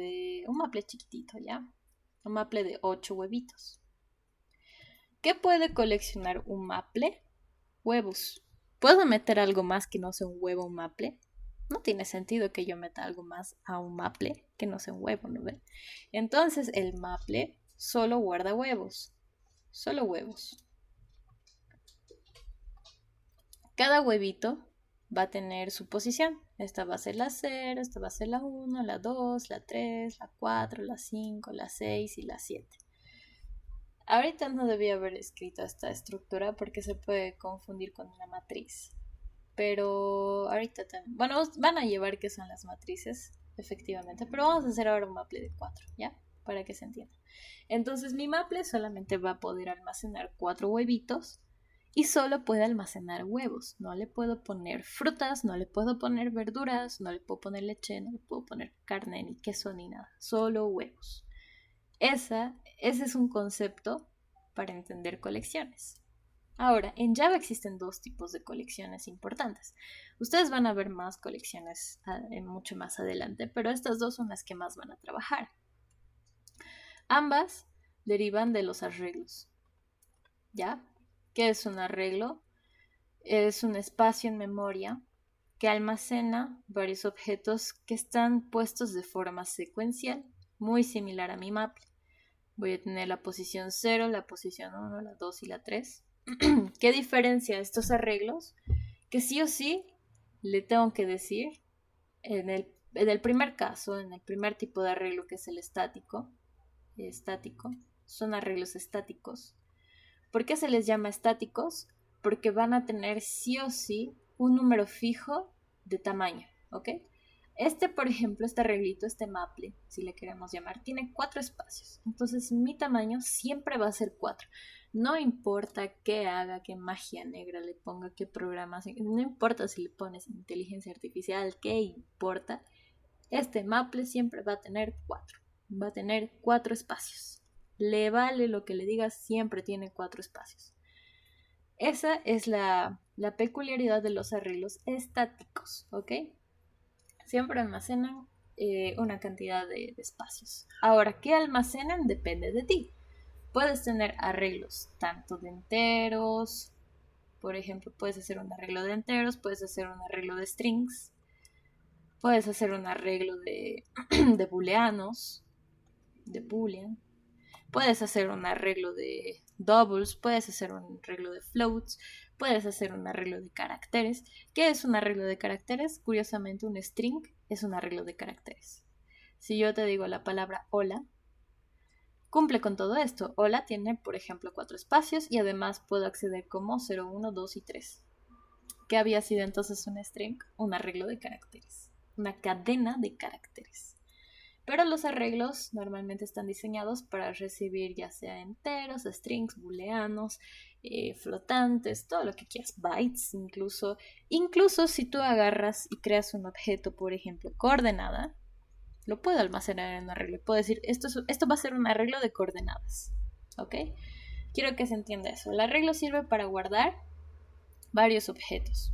chiquitito, ¿ya? Un maple de 8 huevitos. ¿Qué puede coleccionar un maple? Huevos. ¿Puedo meter algo más que no sea un huevo, un maple? No tiene sentido que yo meta algo más a un maple que no sea un huevo, ¿no ve? Entonces el maple solo guarda huevos. Solo huevos. Cada huevito va a tener su posición. Esta va a ser la 0, esta va a ser la 1, la 2, la 3, la 4, la 5, la 6 y la 7. Ahorita no debía haber escrito esta estructura porque se puede confundir con una matriz. Pero ahorita también. Bueno, van a llevar qué son las matrices, efectivamente. Pero vamos a hacer ahora un maple de 4, ¿ya? Para que se entienda. Entonces mi maple solamente va a poder almacenar 4 huevitos y solo puede almacenar huevos. No le puedo poner frutas, no le puedo poner verduras, no le puedo poner leche, no le puedo poner carne, ni queso, ni nada. Solo huevos. Ese es un concepto para entender colecciones. Ahora, en Java existen dos tipos de colecciones importantes. Ustedes van a ver más colecciones mucho más adelante, pero estas dos son las que más van a trabajar. Ambas derivan de los arreglos. ¿Ya? ¿Qué es un arreglo? Es un espacio en memoria que almacena varios objetos que están puestos de forma secuencial, muy similar a mi maple. Voy a tener la posición 0, la posición 1, la 2 y la 3. ¿Qué diferencia estos arreglos? Que sí o sí le tengo que decir en el primer caso, en el primer tipo de arreglo que es el estático, son arreglos estáticos. ¿Por qué se les llama estáticos? Porque van a tener sí o sí un número fijo de tamaño, ¿ok? Por ejemplo, este arreglito, este maple, si le queremos llamar, tiene 4 espacios. Entonces mi tamaño siempre va a ser 4. No importa qué haga, qué magia negra le ponga, qué programas, no importa si le pones inteligencia artificial, qué importa. Este maple siempre va a tener 4. Va a tener 4 espacios. Le vale lo que le digas, siempre tiene 4 espacios. Esa es la peculiaridad de los arreglos estáticos, ¿ok? Siempre almacenan una cantidad de espacios. Ahora, ¿qué almacenan? Depende de ti. Puedes tener arreglos tanto de enteros, por ejemplo, puedes hacer un arreglo de enteros, puedes hacer un arreglo de strings, puedes hacer un arreglo de, de booleanos, de boolean, puedes hacer un arreglo de doubles, puedes hacer un arreglo de floats, puedes hacer un arreglo de caracteres. ¿Qué es un arreglo de caracteres? Curiosamente, un string es un arreglo de caracteres. Si yo te digo la palabra hola, cumple con todo esto. Hola tiene, por ejemplo, 4 espacios y además puedo acceder como 0, 1, 2 y 3. ¿Qué había sido entonces un string? Un arreglo de caracteres. Una cadena de caracteres. Pero los arreglos normalmente están diseñados para recibir ya sea enteros, strings, booleanos, flotantes, todo lo que quieras, bytes incluso. Incluso si tú agarras y creas un objeto, por ejemplo, coordenada, lo puedo almacenar en un arreglo. Puedo decir, esto va a ser un arreglo de coordenadas. ¿Ok? Quiero que se entienda eso. El arreglo sirve para guardar varios objetos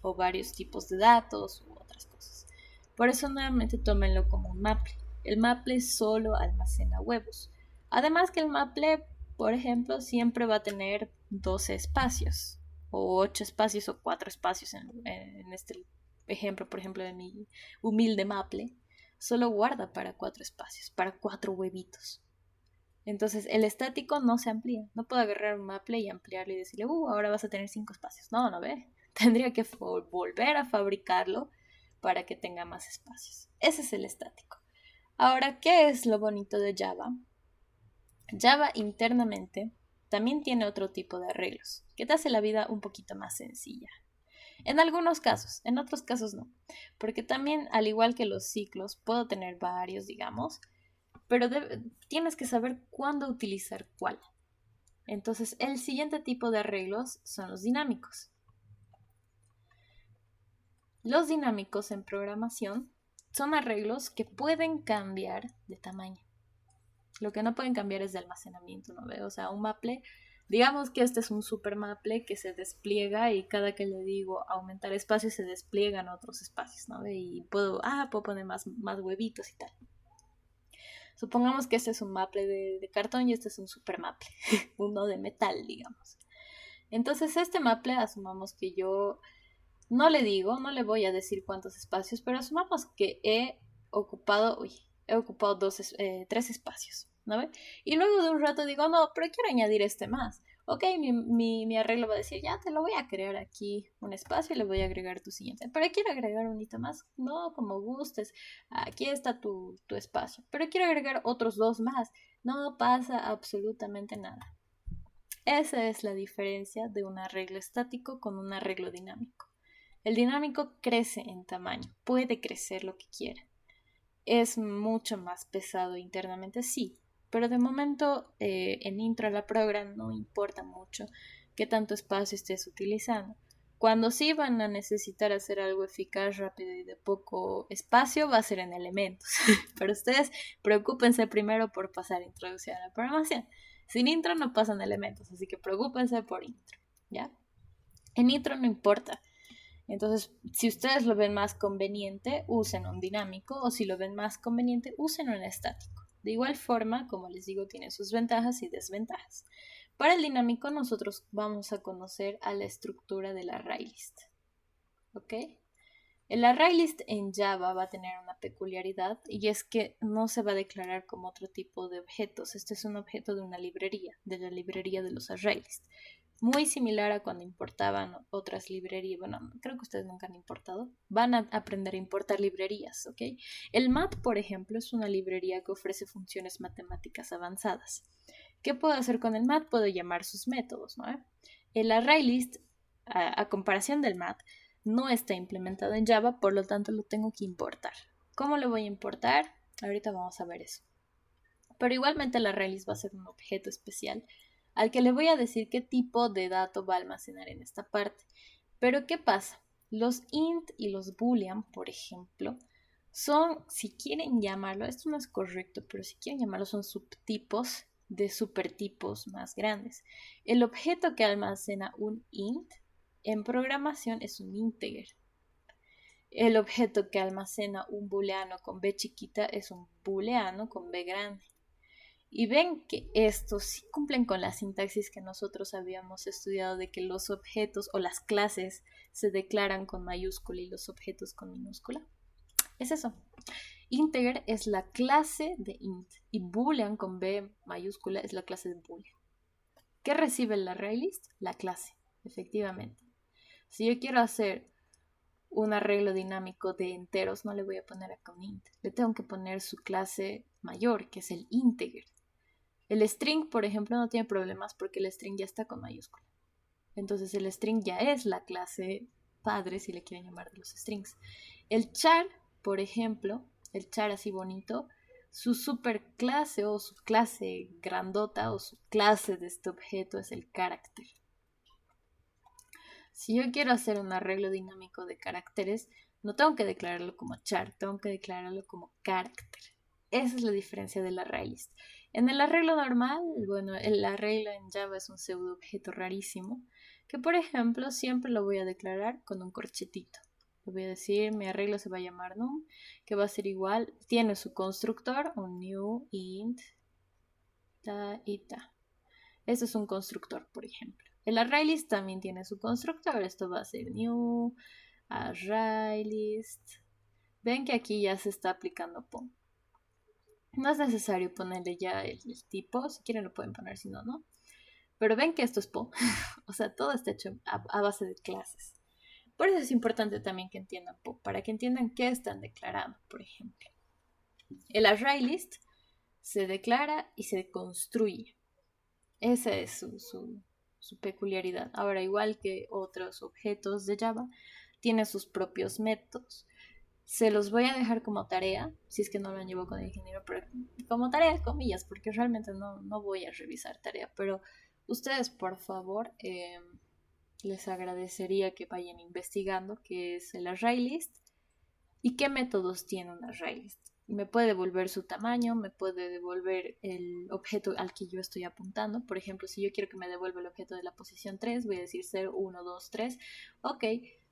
o varios tipos de datos u otras cosas. Por eso nuevamente tómenlo como un maple. El maple solo almacena huevos. Además que el maple, por ejemplo, siempre va a tener 12 espacios o 8 espacios o 4 espacios en este ejemplo, por ejemplo, de mi humilde maple. Solo guarda para 4 espacios, para 4 huevitos. Entonces el estático no se amplía. No puedo agarrar un maple y ampliarlo y decirle, ahora vas a tener 5 espacios. No, no ve. Tendría que volver a fabricarlo para que tenga más espacios. Ese es el estático. Ahora, ¿qué es lo bonito de Java? Java internamente también tiene otro tipo de arreglos que te hace la vida un poquito más sencilla. En algunos casos, en otros casos no. Porque también, al igual que los ciclos, puedo tener varios, digamos, pero tienes que saber cuándo utilizar cuál. Entonces, el siguiente tipo de arreglos son los dinámicos. Los dinámicos en programación son arreglos que pueden cambiar de tamaño. Lo que no pueden cambiar es de almacenamiento, ¿no ve? O sea, un maple, digamos que este es un super maple que se despliega y cada que le digo aumentar espacio se despliegan otros espacios, ¿no ve? Y puedo poner más huevitos y tal. Supongamos que este es un maple de cartón y este es un super maple, uno de metal, digamos. Entonces este maple, asumamos que yo No le digo, no le voy a decir cuántos espacios, pero asumamos que he ocupado tres espacios, ¿no ve? Y luego de un rato digo, no, pero quiero añadir este más. Ok, mi arreglo va a decir, ya te lo voy a crear aquí un espacio y le voy a agregar tu siguiente. Pero quiero agregar un hito más, no, como gustes. Aquí está tu espacio. Pero quiero agregar otros dos más. No pasa absolutamente nada. Esa es la diferencia de un arreglo estático con un arreglo dinámico. El dinámico crece en tamaño, puede crecer lo que quiera. Es mucho más pesado internamente, sí, pero de momento en intro a la program no importa mucho qué tanto espacio estés utilizando. Cuando sí van a necesitar hacer algo eficaz, rápido y de poco espacio, va a ser en elementos. Pero ustedes preocúpense primero por pasar introducción a la programación. Sin intro no pasan elementos, así que preocúpense por intro, ¿ya? En intro no importa. Entonces, si ustedes lo ven más conveniente, usen un dinámico, o si lo ven más conveniente, usen un estático. De igual forma, como les digo, tiene sus ventajas y desventajas. Para el dinámico, nosotros vamos a conocer a la estructura del ArrayList. ¿Ok? El ArrayList en Java va a tener una peculiaridad, y es que no se va a declarar como otro tipo de objetos. Este es un objeto de una librería, de la librería de los ArrayList. Muy similar a cuando importaban otras librerías. Bueno, creo que ustedes nunca han importado. Van a aprender a importar librerías, ¿ok? El MAT, por ejemplo, es una librería que ofrece funciones matemáticas avanzadas. ¿Qué puedo hacer con el MAT? Puedo llamar sus métodos, ¿no? El ArrayList, a comparación del MAT, no está implementado en Java, por lo tanto lo tengo que importar. ¿Cómo lo voy a importar? Ahorita vamos a ver eso. Pero igualmente el ArrayList va a ser un objeto especial al que le voy a decir qué tipo de dato va a almacenar en esta parte. Pero ¿qué pasa? Los int y los boolean, por ejemplo, son, si quieren llamarlo, esto no es correcto, pero si quieren llamarlo, son subtipos de supertipos más grandes. El objeto que almacena un int en programación es un integer. El objeto que almacena un booleano con b chiquita es un booleano con b grande. Y ven que estos sí cumplen con la sintaxis que nosotros habíamos estudiado de que los objetos o las clases se declaran con mayúscula y los objetos con minúscula. Es eso. Integer es la clase de int y boolean con b mayúscula es la clase de boolean. ¿Qué recibe el ArrayList? La clase, efectivamente. Si yo quiero hacer un arreglo dinámico de enteros, no le voy a poner acá un int. Le tengo que poner su clase mayor, que es el integer. El string, por ejemplo, no tiene problemas porque el string ya está con mayúscula. Entonces el string ya es la clase padre, si le quieren llamar de los strings. El char, por ejemplo, el char así bonito, su superclase o su clase grandota o su clase de este objeto es el carácter. Si yo quiero hacer un arreglo dinámico de caracteres, no tengo que declararlo como char, tengo que declararlo como carácter. Esa es la diferencia del ArrayList. En el arreglo normal, bueno, el arreglo en Java es un pseudo objeto rarísimo, que por ejemplo siempre lo voy a declarar con un corchetito. Le voy a decir, mi arreglo se va a llamar num, que va a ser igual, tiene su constructor, un new int, ta y ta. Este es un constructor, por ejemplo. El ArrayList también tiene su constructor, esto va a ser new, ArrayList. Ven que aquí ya se está aplicando POM. No es necesario ponerle ya el tipo, si quieren lo pueden poner, si no, no. Pero ven que esto es POM, o sea, todo está hecho a base de clases. Por eso es importante también que entiendan POM, para que entiendan qué están declarando, por ejemplo. El ArrayList se declara y se construye. Esa es su peculiaridad. Ahora, igual que otros objetos de Java, tiene sus propios métodos. Se los voy a dejar como tarea, si es que no lo han llevado con el ingeniero, pero como tarea, comillas, porque realmente no voy a revisar tarea. Pero ustedes, por favor, les agradecería que vayan investigando qué es el ArrayList y qué métodos tiene un ArrayList. Me puede devolver su tamaño, me puede devolver el objeto al que yo estoy apuntando. Por ejemplo, si yo quiero que me devuelva el objeto de la posición 3, voy a decir 0, 1, 2, 3. Ok,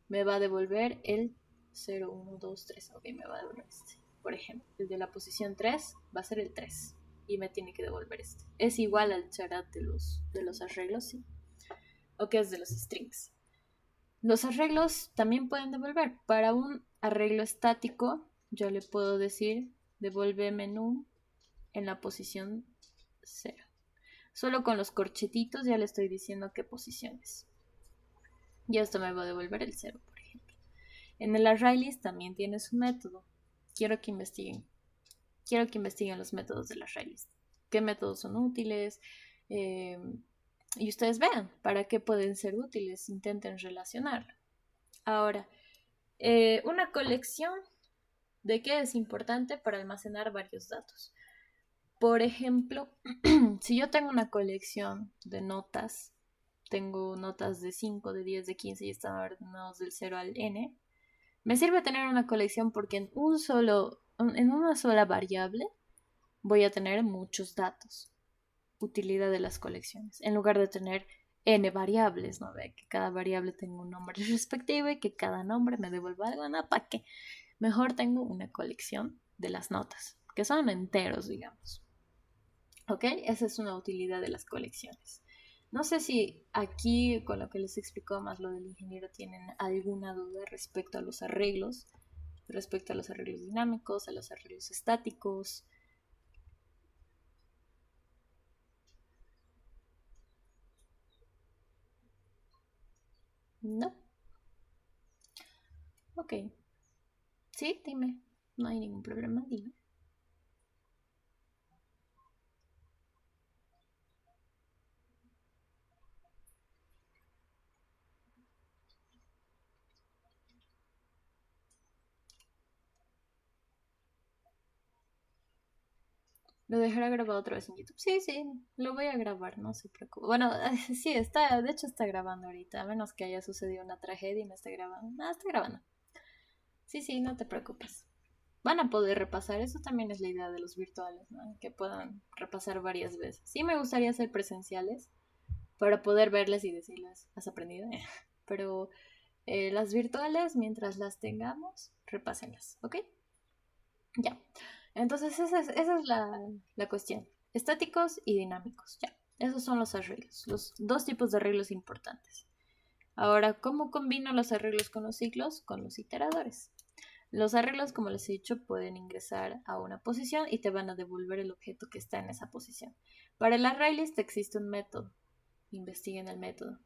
me va a devolver el 0, 1, 2, 3. Ok, me va a devolver este. Por ejemplo, el de la posición 3 va a ser el 3 y me tiene que devolver este. Es igual al charat de los arreglos, sí. O que es de los strings. Los arreglos también pueden devolver. Para un arreglo estático, yo le puedo decir devuelve menú en la posición 0. Solo con los corchetitos ya le estoy diciendo qué posiciones. Y esto me va a devolver el 0, por ejemplo. En el ArrayList también tiene su método. Quiero que investiguen los métodos del ArrayList. ¿Qué métodos son útiles? Y ustedes vean para qué pueden ser útiles. Intenten relacionarlo. Ahora, una colección, ¿de qué es importante? Para almacenar varios datos. Por ejemplo, si yo tengo una colección de notas, tengo notas de 5, de 10, de 15 y están ordenados del 0 al n, me sirve tener una colección porque en una sola variable voy a tener muchos datos. Utilidad de las colecciones. En lugar de tener n variables, ¿no? Que cada variable tenga un nombre respectivo y que cada nombre me devuelva algo, ¿no? ¿Para qué? Mejor tengo una colección de las notas, que son enteros, digamos. ¿Ok? Esa es una utilidad de las colecciones. No sé si aquí, con lo que les explicó más lo del ingeniero, tienen alguna duda respecto a los arreglos dinámicos, a los arreglos estáticos. ¿No? Ok. Sí, dime. No hay ningún problema, dime. ¿Lo dejará grabado otra vez en YouTube? Sí, sí, lo voy a grabar, no se preocupe. Bueno, sí, de hecho está grabando ahorita, a menos que haya sucedido una tragedia y no esté grabando. No, está grabando. Sí, sí, no te preocupes. Van a poder repasar, eso también es la idea de los virtuales, ¿no? Que puedan repasar varias veces. Sí me gustaría hacer presenciales para poder verles y decirles, ¿has aprendido? Pero las virtuales, mientras las tengamos, repásenlas, ¿ok? Ya. Entonces esa es la cuestión. Estáticos y dinámicos, ya. Esos son los arreglos, los dos tipos de arreglos importantes. Ahora, ¿cómo combino los arreglos con los ciclos? Con los iteradores. Los arreglos, como les he dicho, pueden ingresar a una posición y te van a devolver el objeto que está en esa posición. Para el ArrayList existe un método. Investiguen el método.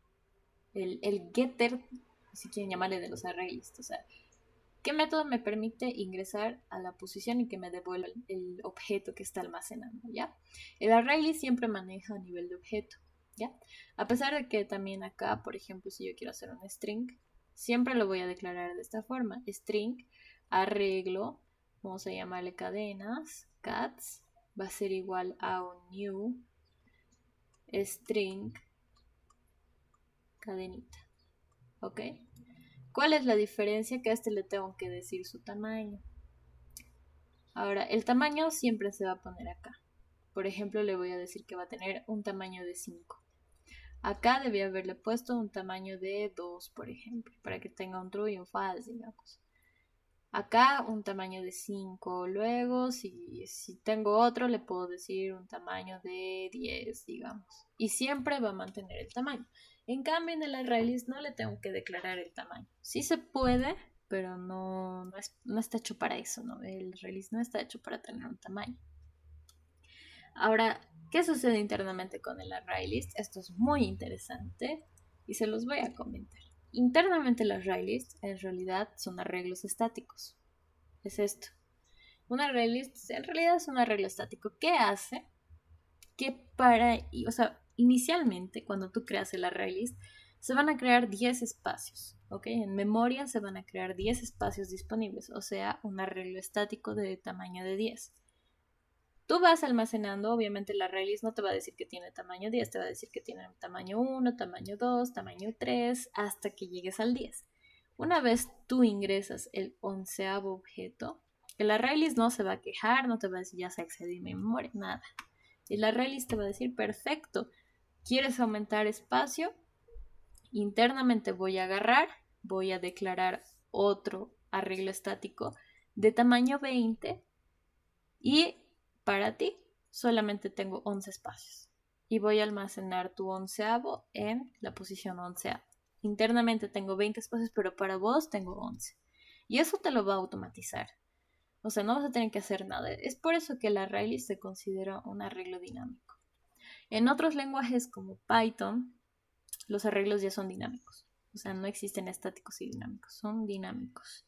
El getter, si quieren llamarle, de los ArrayList. O sea, ¿qué método me permite ingresar a la posición y que me devuelva el objeto que está almacenando? ¿Ya? El ArrayList siempre maneja a nivel de objeto. ¿Ya? A pesar de que también acá, por ejemplo, si yo quiero hacer un string, siempre lo voy a declarar de esta forma. String, arreglo, vamos a llamarle cadenas, cats, va a ser igual a un new string cadenita. ¿Ok? ¿Cuál es la diferencia? Que a este le tengo que decir su tamaño. Ahora, el tamaño siempre se va a poner acá. Por ejemplo, le voy a decir que va a tener un tamaño de 5. Acá debía haberle puesto un tamaño de 2, por ejemplo, para que tenga un true y un false, digamos. Acá un tamaño de 5. Luego, si tengo otro, le puedo decir un tamaño de 10, digamos. Y siempre va a mantener el tamaño. En cambio, en el ArrayList no le tengo que declarar el tamaño. Sí se puede, pero no está hecho para eso, ¿no? El ArrayList no está hecho para tener un tamaño. Ahora, ¿qué sucede internamente con el ArrayList? Esto es muy interesante y se los voy a comentar. Internamente el ArrayList en realidad son arreglos estáticos. Es esto. Un ArrayList en realidad es un arreglo estático. ¿Qué hace? Que inicialmente cuando tú creas el ArrayList se van a crear 10 espacios, ¿ok? En memoria se van a crear 10 espacios disponibles, o sea, un arreglo estático de tamaño de 10. Tú vas almacenando, obviamente el ArrayList no te va a decir que tiene tamaño 10, te va a decir que tiene tamaño 1, tamaño 2, tamaño 3, hasta que llegues al 10. Una vez tú ingresas el 11º objeto, el ArrayList no se va a quejar, no te va a decir ya se excedió mi memoria, nada. El ArrayList te va a decir, perfecto, ¿quieres aumentar espacio? Internamente voy a agarrar, voy a declarar otro arreglo estático de tamaño 20 y para ti solamente tengo 11 espacios y voy a almacenar tu 11º en la posición 11ª. internamente tengo 20 espacios, pero para vos tengo 11. Y eso te lo va a automatizar. O sea, no vas a tener que hacer nada. Es por eso que el ArrayList se considera un arreglo dinámico. En otros lenguajes como Python, los arreglos ya son dinámicos. O sea, no existen estáticos y dinámicos, son dinámicos.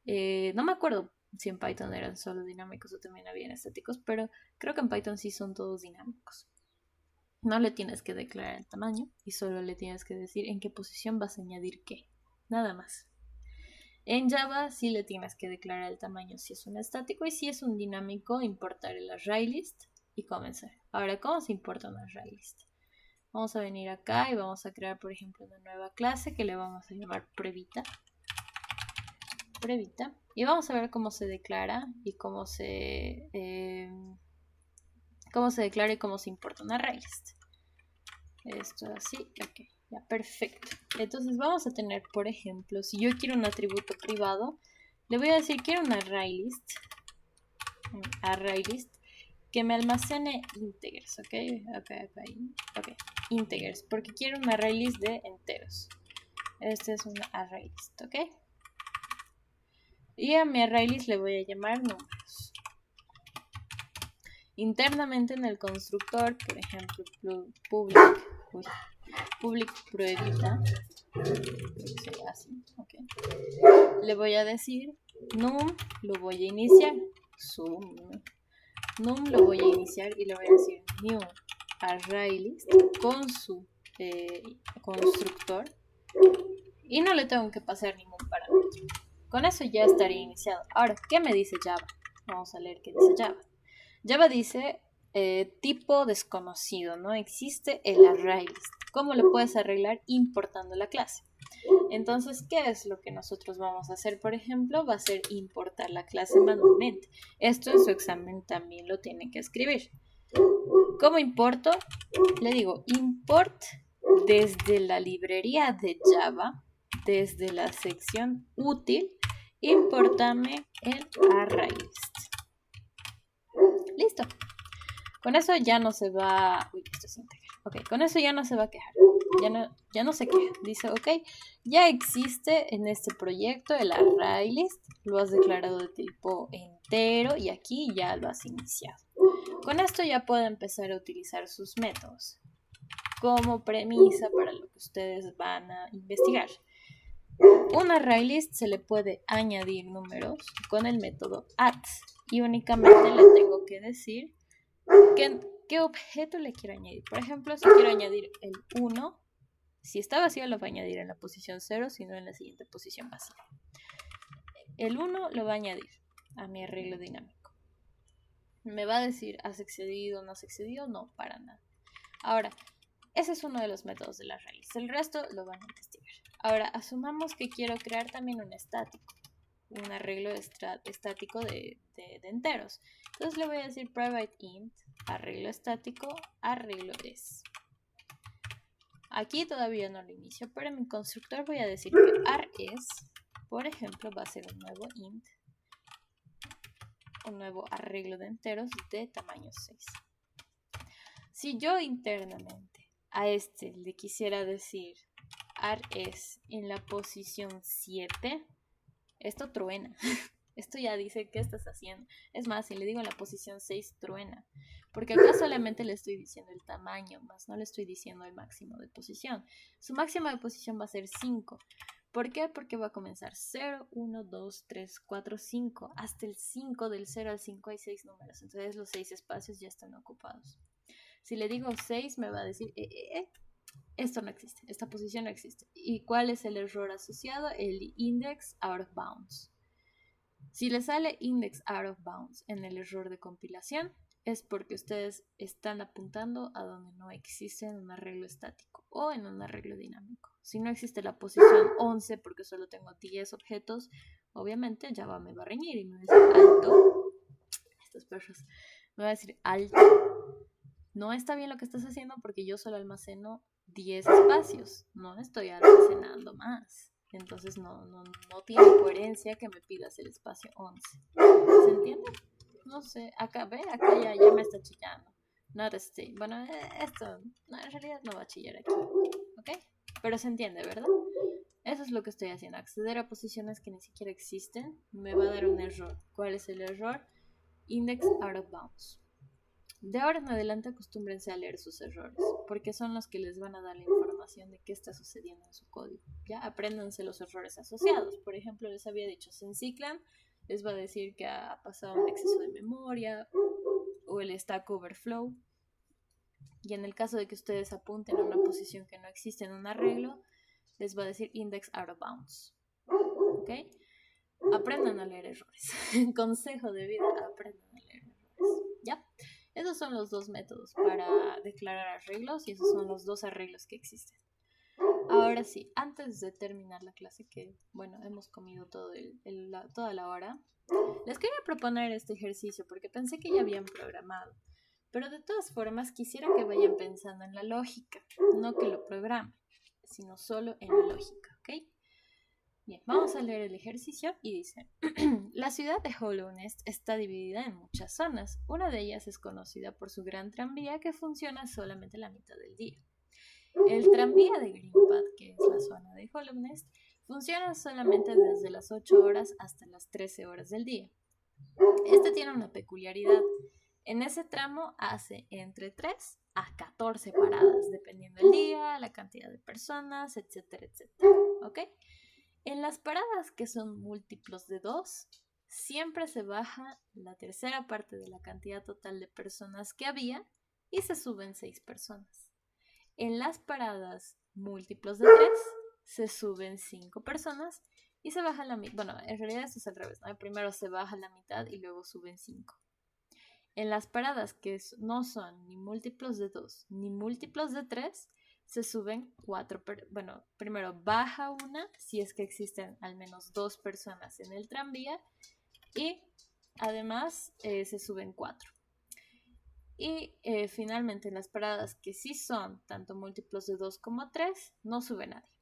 No me acuerdo si en Python eran solo dinámicos o también habían estáticos, pero creo que en Python sí son todos dinámicos. No le tienes que declarar el tamaño y solo le tienes que decir en qué posición vas a añadir qué. Nada más. En Java sí le tienes que declarar el tamaño si es un estático y si es un dinámico, importar el ArrayList y comenzar. Ahora, ¿cómo se importa un ArrayList? Vamos a venir acá y vamos a crear, por ejemplo, una nueva clase que le vamos a llamar Previta. Y vamos a ver cómo se declara y cómo se declara y cómo se importa un ArrayList. Esto así, ok, ya perfecto. Entonces vamos a tener, por ejemplo, si yo quiero un atributo privado, le voy a decir quiero un ArrayList que me almacene integers, ok, integers, porque quiero un ArrayList de enteros. Este es un ArrayList, ok. Y a mi ArrayList le voy a llamar números. Internamente en el constructor, por ejemplo, public Previta, así, okay. Le voy a decir num, lo voy a iniciar, num lo voy a iniciar y le voy a decir new ArrayList con su constructor y no le tengo que pasar ningún parámetro. Con eso ya estaría iniciado. Ahora, ¿qué me dice Java? Vamos a leer qué dice Java. Java dice tipo desconocido, no existe el ArrayList. ¿Cómo lo puedes arreglar? Importando la clase. Entonces, ¿qué es lo que nosotros vamos a hacer? Por ejemplo, va a ser importar la clase manualmente. Esto en su examen también lo tienen que escribir. ¿Cómo importo? Le digo import desde la librería de Java, desde la sección útil, importame el ArrayList. Listo. Con eso ya no se va... Uy, esto es íntegro. Ok, con eso ya no se va a quejar. Ya no se queja. Dice, ok, ya existe en este proyecto el ArrayList. Lo has declarado de tipo entero y aquí ya lo has iniciado. Con esto ya puede empezar a utilizar sus métodos como premisa para lo que ustedes van a investigar. Un ArrayList se le puede añadir números con el método add y únicamente le tengo que decir qué objeto le quiero añadir. Por ejemplo, si quiero añadir el 1, si está vacío lo va a añadir en la posición 0, si no en la siguiente posición vacía. El 1 lo va a añadir a mi arreglo dinámico. ¿Me va a decir has excedido o no has excedido? No, para nada. Ahora, ese es uno de los métodos de la raíz. El resto lo van a investigar. Ahora, asumamos que quiero crear también un estático, un arreglo estático de enteros. Entonces le voy a decir private int, arreglo estático, arreglo es. Aquí todavía no lo inicio, pero en mi constructor voy a decir que ares, por ejemplo, va a ser un nuevo int, un nuevo arreglo de enteros de tamaño 6. Si yo internamente a este le quisiera decir ares en la posición 7, esto truena. Esto ya dice qué estás haciendo. Es más, si le digo en la posición 6, truena. Porque acá solamente le estoy diciendo el tamaño, más no le estoy diciendo el máximo de posición. Su máximo de posición va a ser 5. ¿Por qué? Porque va a comenzar 0, 1, 2, 3, 4, 5. Hasta el 5, del 0 al 5 hay 6 números. Entonces los 6 espacios ya están ocupados. Si le digo 6, me va a decir, esto no existe, esta posición no existe. ¿Y cuál es el error asociado? El index out of bounds. Si le sale index out of bounds en el error de compilación, es porque ustedes están apuntando a donde no existe en un arreglo estático o en un arreglo dinámico. Si no existe la posición 11 porque solo tengo 10 objetos, obviamente Java me va a reñir y me va a decir alto. Estos perros me va a decir alto. No está bien lo que estás haciendo porque yo solo almaceno 10 espacios. No estoy almacenando más. Entonces no tiene coherencia que me pidas el espacio 11. ¿Se entiende? No sé, acá ya me está chillando. Not a state. Bueno, esto no, en realidad no va a chillar aquí. ¿ok? Pero se entiende, ¿verdad? Eso es lo que estoy haciendo, acceder a posiciones que ni siquiera existen. Me va a dar un error. ¿Cuál es el error? Index out of bounds. De ahora en adelante acostúmbrense a leer sus errores, porque son los que les van a dar la información de qué está sucediendo en su código. Ya apréndanse los errores asociados. Por ejemplo, les había dicho, Sensiclan les va a decir que ha pasado un exceso de memoria o el Stack Overflow. Y en el caso de que ustedes apunten a una posición que no existe en un arreglo, les va a decir index out of bounds. ¿Ok? Aprendan a leer errores. Consejo de vida, aprendan a leer errores. ¿Ya? Esos son los dos métodos para declarar arreglos y esos son los dos arreglos que existen. Ahora sí, antes de terminar la clase, que bueno, hemos comido toda la hora, les quería proponer este ejercicio porque pensé que ya habían programado. Pero de todas formas quisiera que vayan pensando en la lógica, no que lo programen, sino solo en la lógica, ¿ok? Bien, vamos a leer el ejercicio y dice, la ciudad de Hollow Nest está dividida en muchas zonas. Una de ellas es conocida por su gran tranvía que funciona solamente la mitad del día. El tranvía de Greenpath, que es la zona de Hollow Nest, funciona solamente desde las 8 horas hasta las 13 horas del día. Este tiene una peculiaridad. En ese tramo hace entre 3 a 14 paradas, dependiendo del día, la cantidad de personas, etcétera, etcétera. ¿Ok? En las paradas que son múltiplos de 2, siempre se baja la tercera parte de la cantidad total de personas que había y se suben 6 personas. En las paradas múltiplos de 3, se suben 5 personas y se baja la mitad. Bueno, en realidad esto es al revés, ¿no? Primero se baja la mitad y luego suben 5. En las paradas que no son ni múltiplos de 2 ni múltiplos de 3, se suben 4. Bueno, primero baja una si es que existen al menos 2 personas en el tranvía y además se suben 4. Y finalmente en las paradas que sí son tanto múltiplos de 2 como 3, no sube nadie.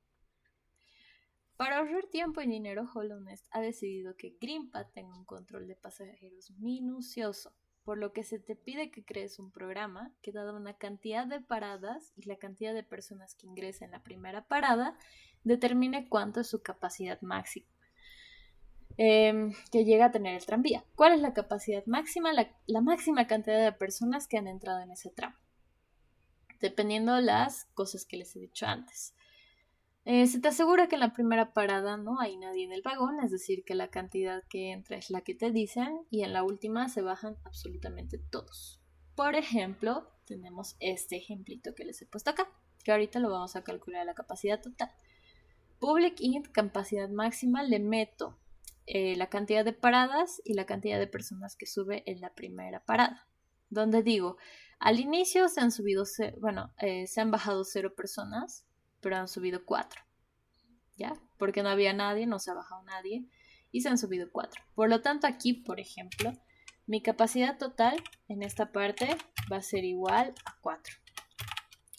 Para ahorrar tiempo y dinero, Hollow Nest ha decidido que Greenpath tenga un control de pasajeros minucioso, por lo que se te pide que crees un programa que, dada una cantidad de paradas y la cantidad de personas que ingresa en la primera parada, determine cuánto es su capacidad máxima que llega a tener el tranvía. ¿Cuál es la capacidad máxima? La máxima cantidad de personas que han entrado en ese tramo, dependiendo de las cosas que les he dicho antes. Se te asegura que en la primera parada no hay nadie en el vagón, es decir, que la cantidad que entra es la que te dicen y en la última se bajan absolutamente todos. Por ejemplo, tenemos este ejemplito que les he puesto acá, que ahorita lo vamos a calcular la capacidad total. Public int, capacidad máxima, le meto la cantidad de paradas y la cantidad de personas que sube en la primera parada. Donde digo, al inicio se han subido, se han bajado 0 personas, pero han subido 4, ¿ya? Porque no había nadie, no se ha bajado nadie y se han subido 4. Por lo tanto, aquí, por ejemplo, mi capacidad total en esta parte va a ser igual a 4.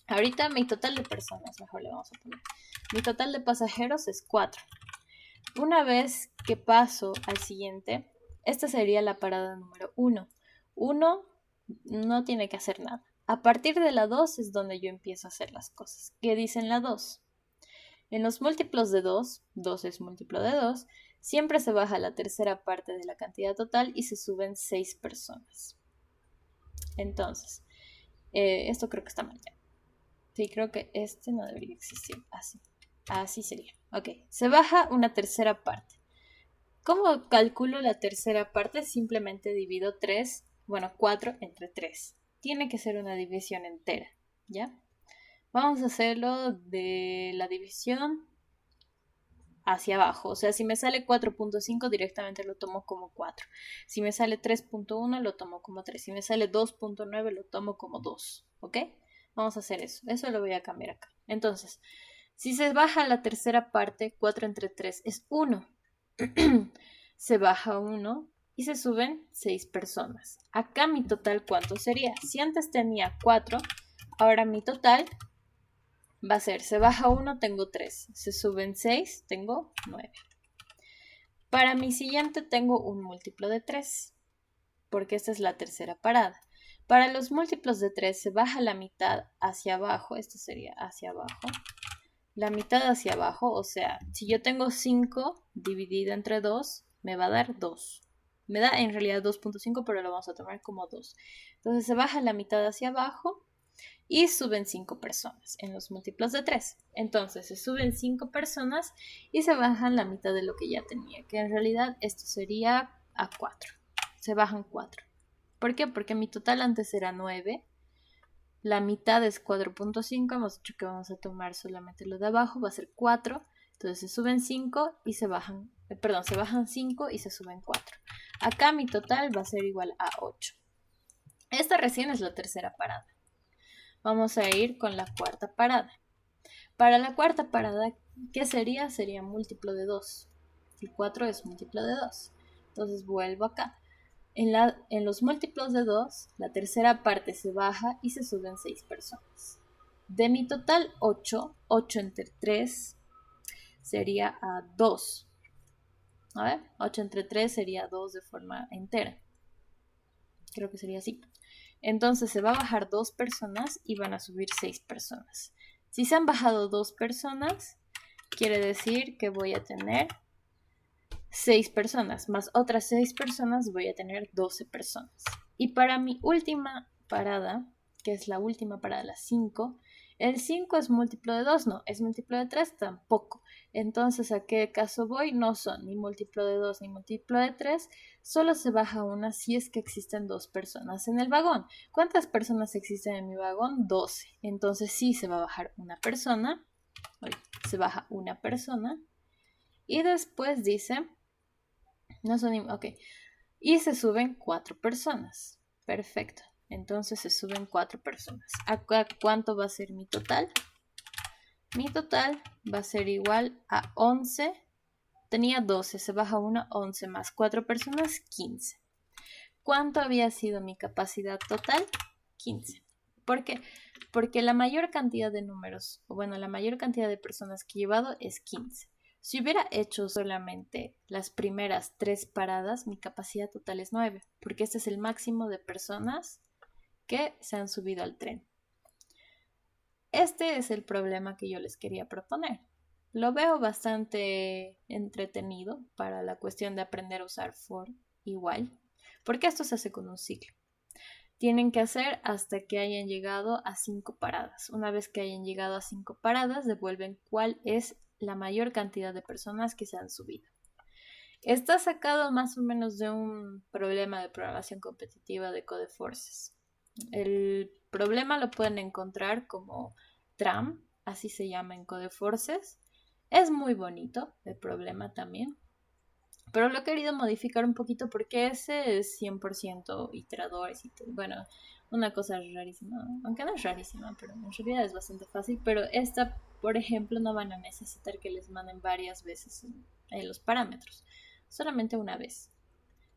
Ahorita mi total de personas, mejor le vamos a poner. Mi total de pasajeros es 4. Una vez que paso al siguiente, esta sería la parada número 1. 1 no tiene que hacer nada. A partir de la 2 es donde yo empiezo a hacer las cosas. ¿Qué dice en la 2? En los múltiplos de 2, 2 es múltiplo de 2, siempre se baja la tercera parte de la cantidad total y se suben 6 personas. Entonces, esto creo que está mal ya. Sí, creo que este no debería existir. Así sería. Ok, se baja una tercera parte. ¿Cómo calculo la tercera parte? Simplemente divido 4 entre 3. Tiene que ser una división entera, ¿ya? Vamos a hacerlo de la división hacia abajo. O sea, si me sale 4.5 directamente lo tomo como 4. Si me sale 3.1 lo tomo como 3. Si me sale 2.9 lo tomo como 2. ¿Ok? Vamos a hacer eso. Eso lo voy a cambiar acá. Entonces, si se baja la tercera parte, 4 entre 3 es 1. Se baja 1 y se suben 6 personas. Acá mi total, ¿cuánto sería? Si antes tenía 4, ahora mi total va a ser, se baja 1, tengo 3. Se suben 6, tengo 9. Para mi siguiente tengo un múltiplo de 3, porque esta es la tercera parada. Para los múltiplos de 3 se baja la mitad hacia abajo, esto sería hacia abajo. la mitad hacia abajo, o sea, si yo tengo 5 dividido entre 2, me va a dar 2. Me da en realidad 2.5, pero lo vamos a tomar como 2. Entonces se baja la mitad hacia abajo y suben 5 personas en los múltiplos de 3. Entonces se suben 5 personas y se bajan la mitad de lo que ya tenía, que en realidad esto sería a 4. Se bajan 4. ¿Por qué? Porque mi total antes era 9. La mitad es 4.5. Hemos dicho que vamos a tomar solamente lo de abajo. Va a ser 4. Entonces se suben 5 y se bajan. Se bajan 5 y se suben 4. Acá mi total va a ser igual a 8. Esta recién es la tercera parada. Vamos a ir con la cuarta parada. Para la cuarta parada, ¿qué sería? Sería múltiplo de 2. El 4 es múltiplo de 2. Entonces vuelvo acá. En los múltiplos de 2, la tercera parte se baja y se suben 6 personas. De mi total 8, 8 entre 3 sería a 2. A ver, 8 entre 3 sería 2 de forma entera. Creo que sería así. Entonces se va a bajar 2 personas y van a subir 6 personas. Si se han bajado 2 personas, quiere decir que voy a tener 6 personas, más otras 6 personas voy a tener 12 personas. Y para mi última parada, que es la última parada, la 5, el 5 es múltiplo de 2, no, es múltiplo de 3 tampoco. Entonces, ¿a qué caso voy? No son ni múltiplo de 2 ni múltiplo de 3, solo se baja una si es que existen 2 personas en el vagón. ¿Cuántas personas existen en mi vagón? 12. Entonces sí se va a bajar una persona, se baja una persona, y después dice... No son... Ok. Y se suben 4 personas. Perfecto. Entonces se suben 4 personas. Acá, ¿cuánto va a ser mi total? Mi total va a ser igual a 11. Tenía 12, se baja 1, 11 más 4 personas, 15. ¿Cuánto había sido mi capacidad total? 15. ¿Por qué? Porque la mayor cantidad de números, o bueno, la mayor cantidad de personas que he llevado es 15. Si hubiera hecho solamente las primeras 3 paradas, mi capacidad total es 9, porque este es el máximo de personas que se han subido al tren. Este es el problema que yo les quería proponer. Lo veo bastante entretenido para la cuestión de aprender a usar for igual, porque esto se hace con un ciclo. Tienen que hacer hasta que hayan llegado a 5 paradas. Una vez que hayan llegado a 5 paradas, devuelven cuál es la mayor cantidad de personas que se han subido. Está sacado más o menos de un problema de programación competitiva de Codeforces. El problema lo pueden encontrar como TRAM, así se llama en Codeforces. Es muy bonito el problema también, pero lo he querido modificar un poquito porque ese es 100% iteradores y todo. Bueno, una cosa rarísima, aunque no es rarísima, pero en realidad es bastante fácil. Pero esta, por ejemplo, no van a necesitar que les manden varias veces los parámetros, solamente una vez.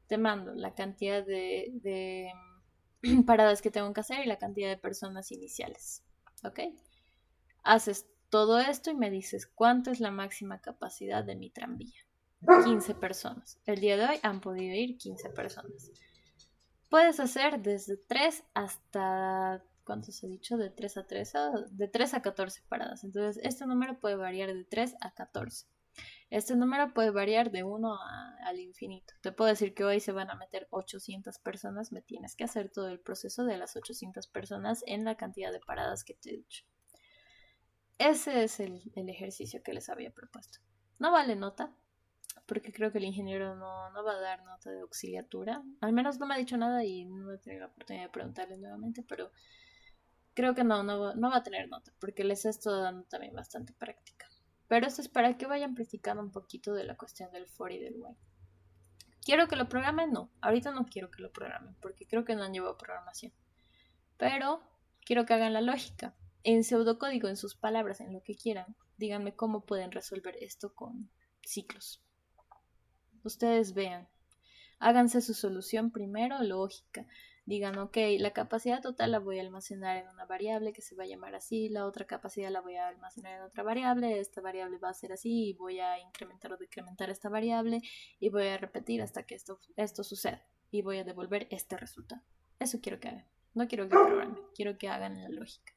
Te mando la cantidad de paradas que tengo que hacer y la cantidad de personas iniciales, ¿ok? Haces todo esto y me dices cuánto es la máxima capacidad de mi tranvía. 15 personas. El día de hoy han podido ir 15 personas. Puedes hacer desde 3 hasta, ¿cuántos he dicho? De 3 a 3, de 3 a 14 paradas. Entonces, este número puede variar de 3 a 14. Este número puede variar de 1 al infinito. Te puedo decir que hoy se van a meter 800 personas. Me tienes que hacer todo el proceso de las 800 personas en la cantidad de paradas que te he dicho. Ese es el ejercicio que les había propuesto. No vale nota, porque creo que el ingeniero no va a dar nota de auxiliatura. Al menos no me ha dicho nada y no he tenido la oportunidad de preguntarle nuevamente, pero creo que no va a tener nota, porque les estoy dando también bastante práctica. Pero esto es para que vayan practicando un poquito de la cuestión del for y del while. ¿Quiero que lo programen? No, ahorita no quiero que lo programen, porque creo que no han llevado programación. Pero quiero que hagan la lógica. En pseudocódigo, en sus palabras, en lo que quieran, díganme cómo pueden resolver esto con ciclos. Ustedes vean, háganse su solución primero lógica. Digan, ok, la capacidad total la voy a almacenar en una variable que se va a llamar así, la otra capacidad la voy a almacenar en otra variable, esta variable va a ser así y voy a incrementar o decrementar esta variable y voy a repetir hasta que esto suceda y voy a devolver este resultado. Eso quiero que hagan. No quiero que programen, quiero que hagan la lógica.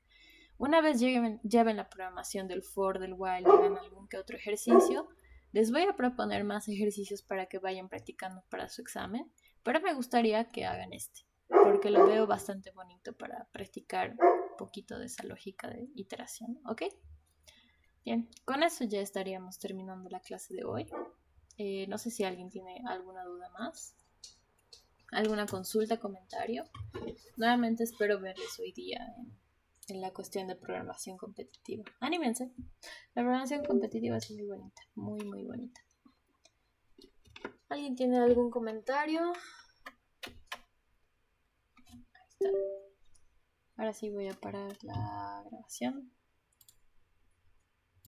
Una vez lleven la programación del for, del while y hagan algún que otro ejercicio, les voy a proponer más ejercicios para que vayan practicando para su examen, pero me gustaría que hagan este, porque lo veo bastante bonito para practicar un poquito de esa lógica de iteración, ¿ok? Bien, con eso ya estaríamos terminando la clase de hoy. No sé si alguien tiene alguna duda más, alguna consulta, comentario. Nuevamente espero verles hoy día en la cuestión de programación competitiva. Anímense. La programación competitiva es muy bonita, muy, muy bonita. ¿Alguien tiene algún comentario? Ahí está. Ahora sí voy a parar la grabación.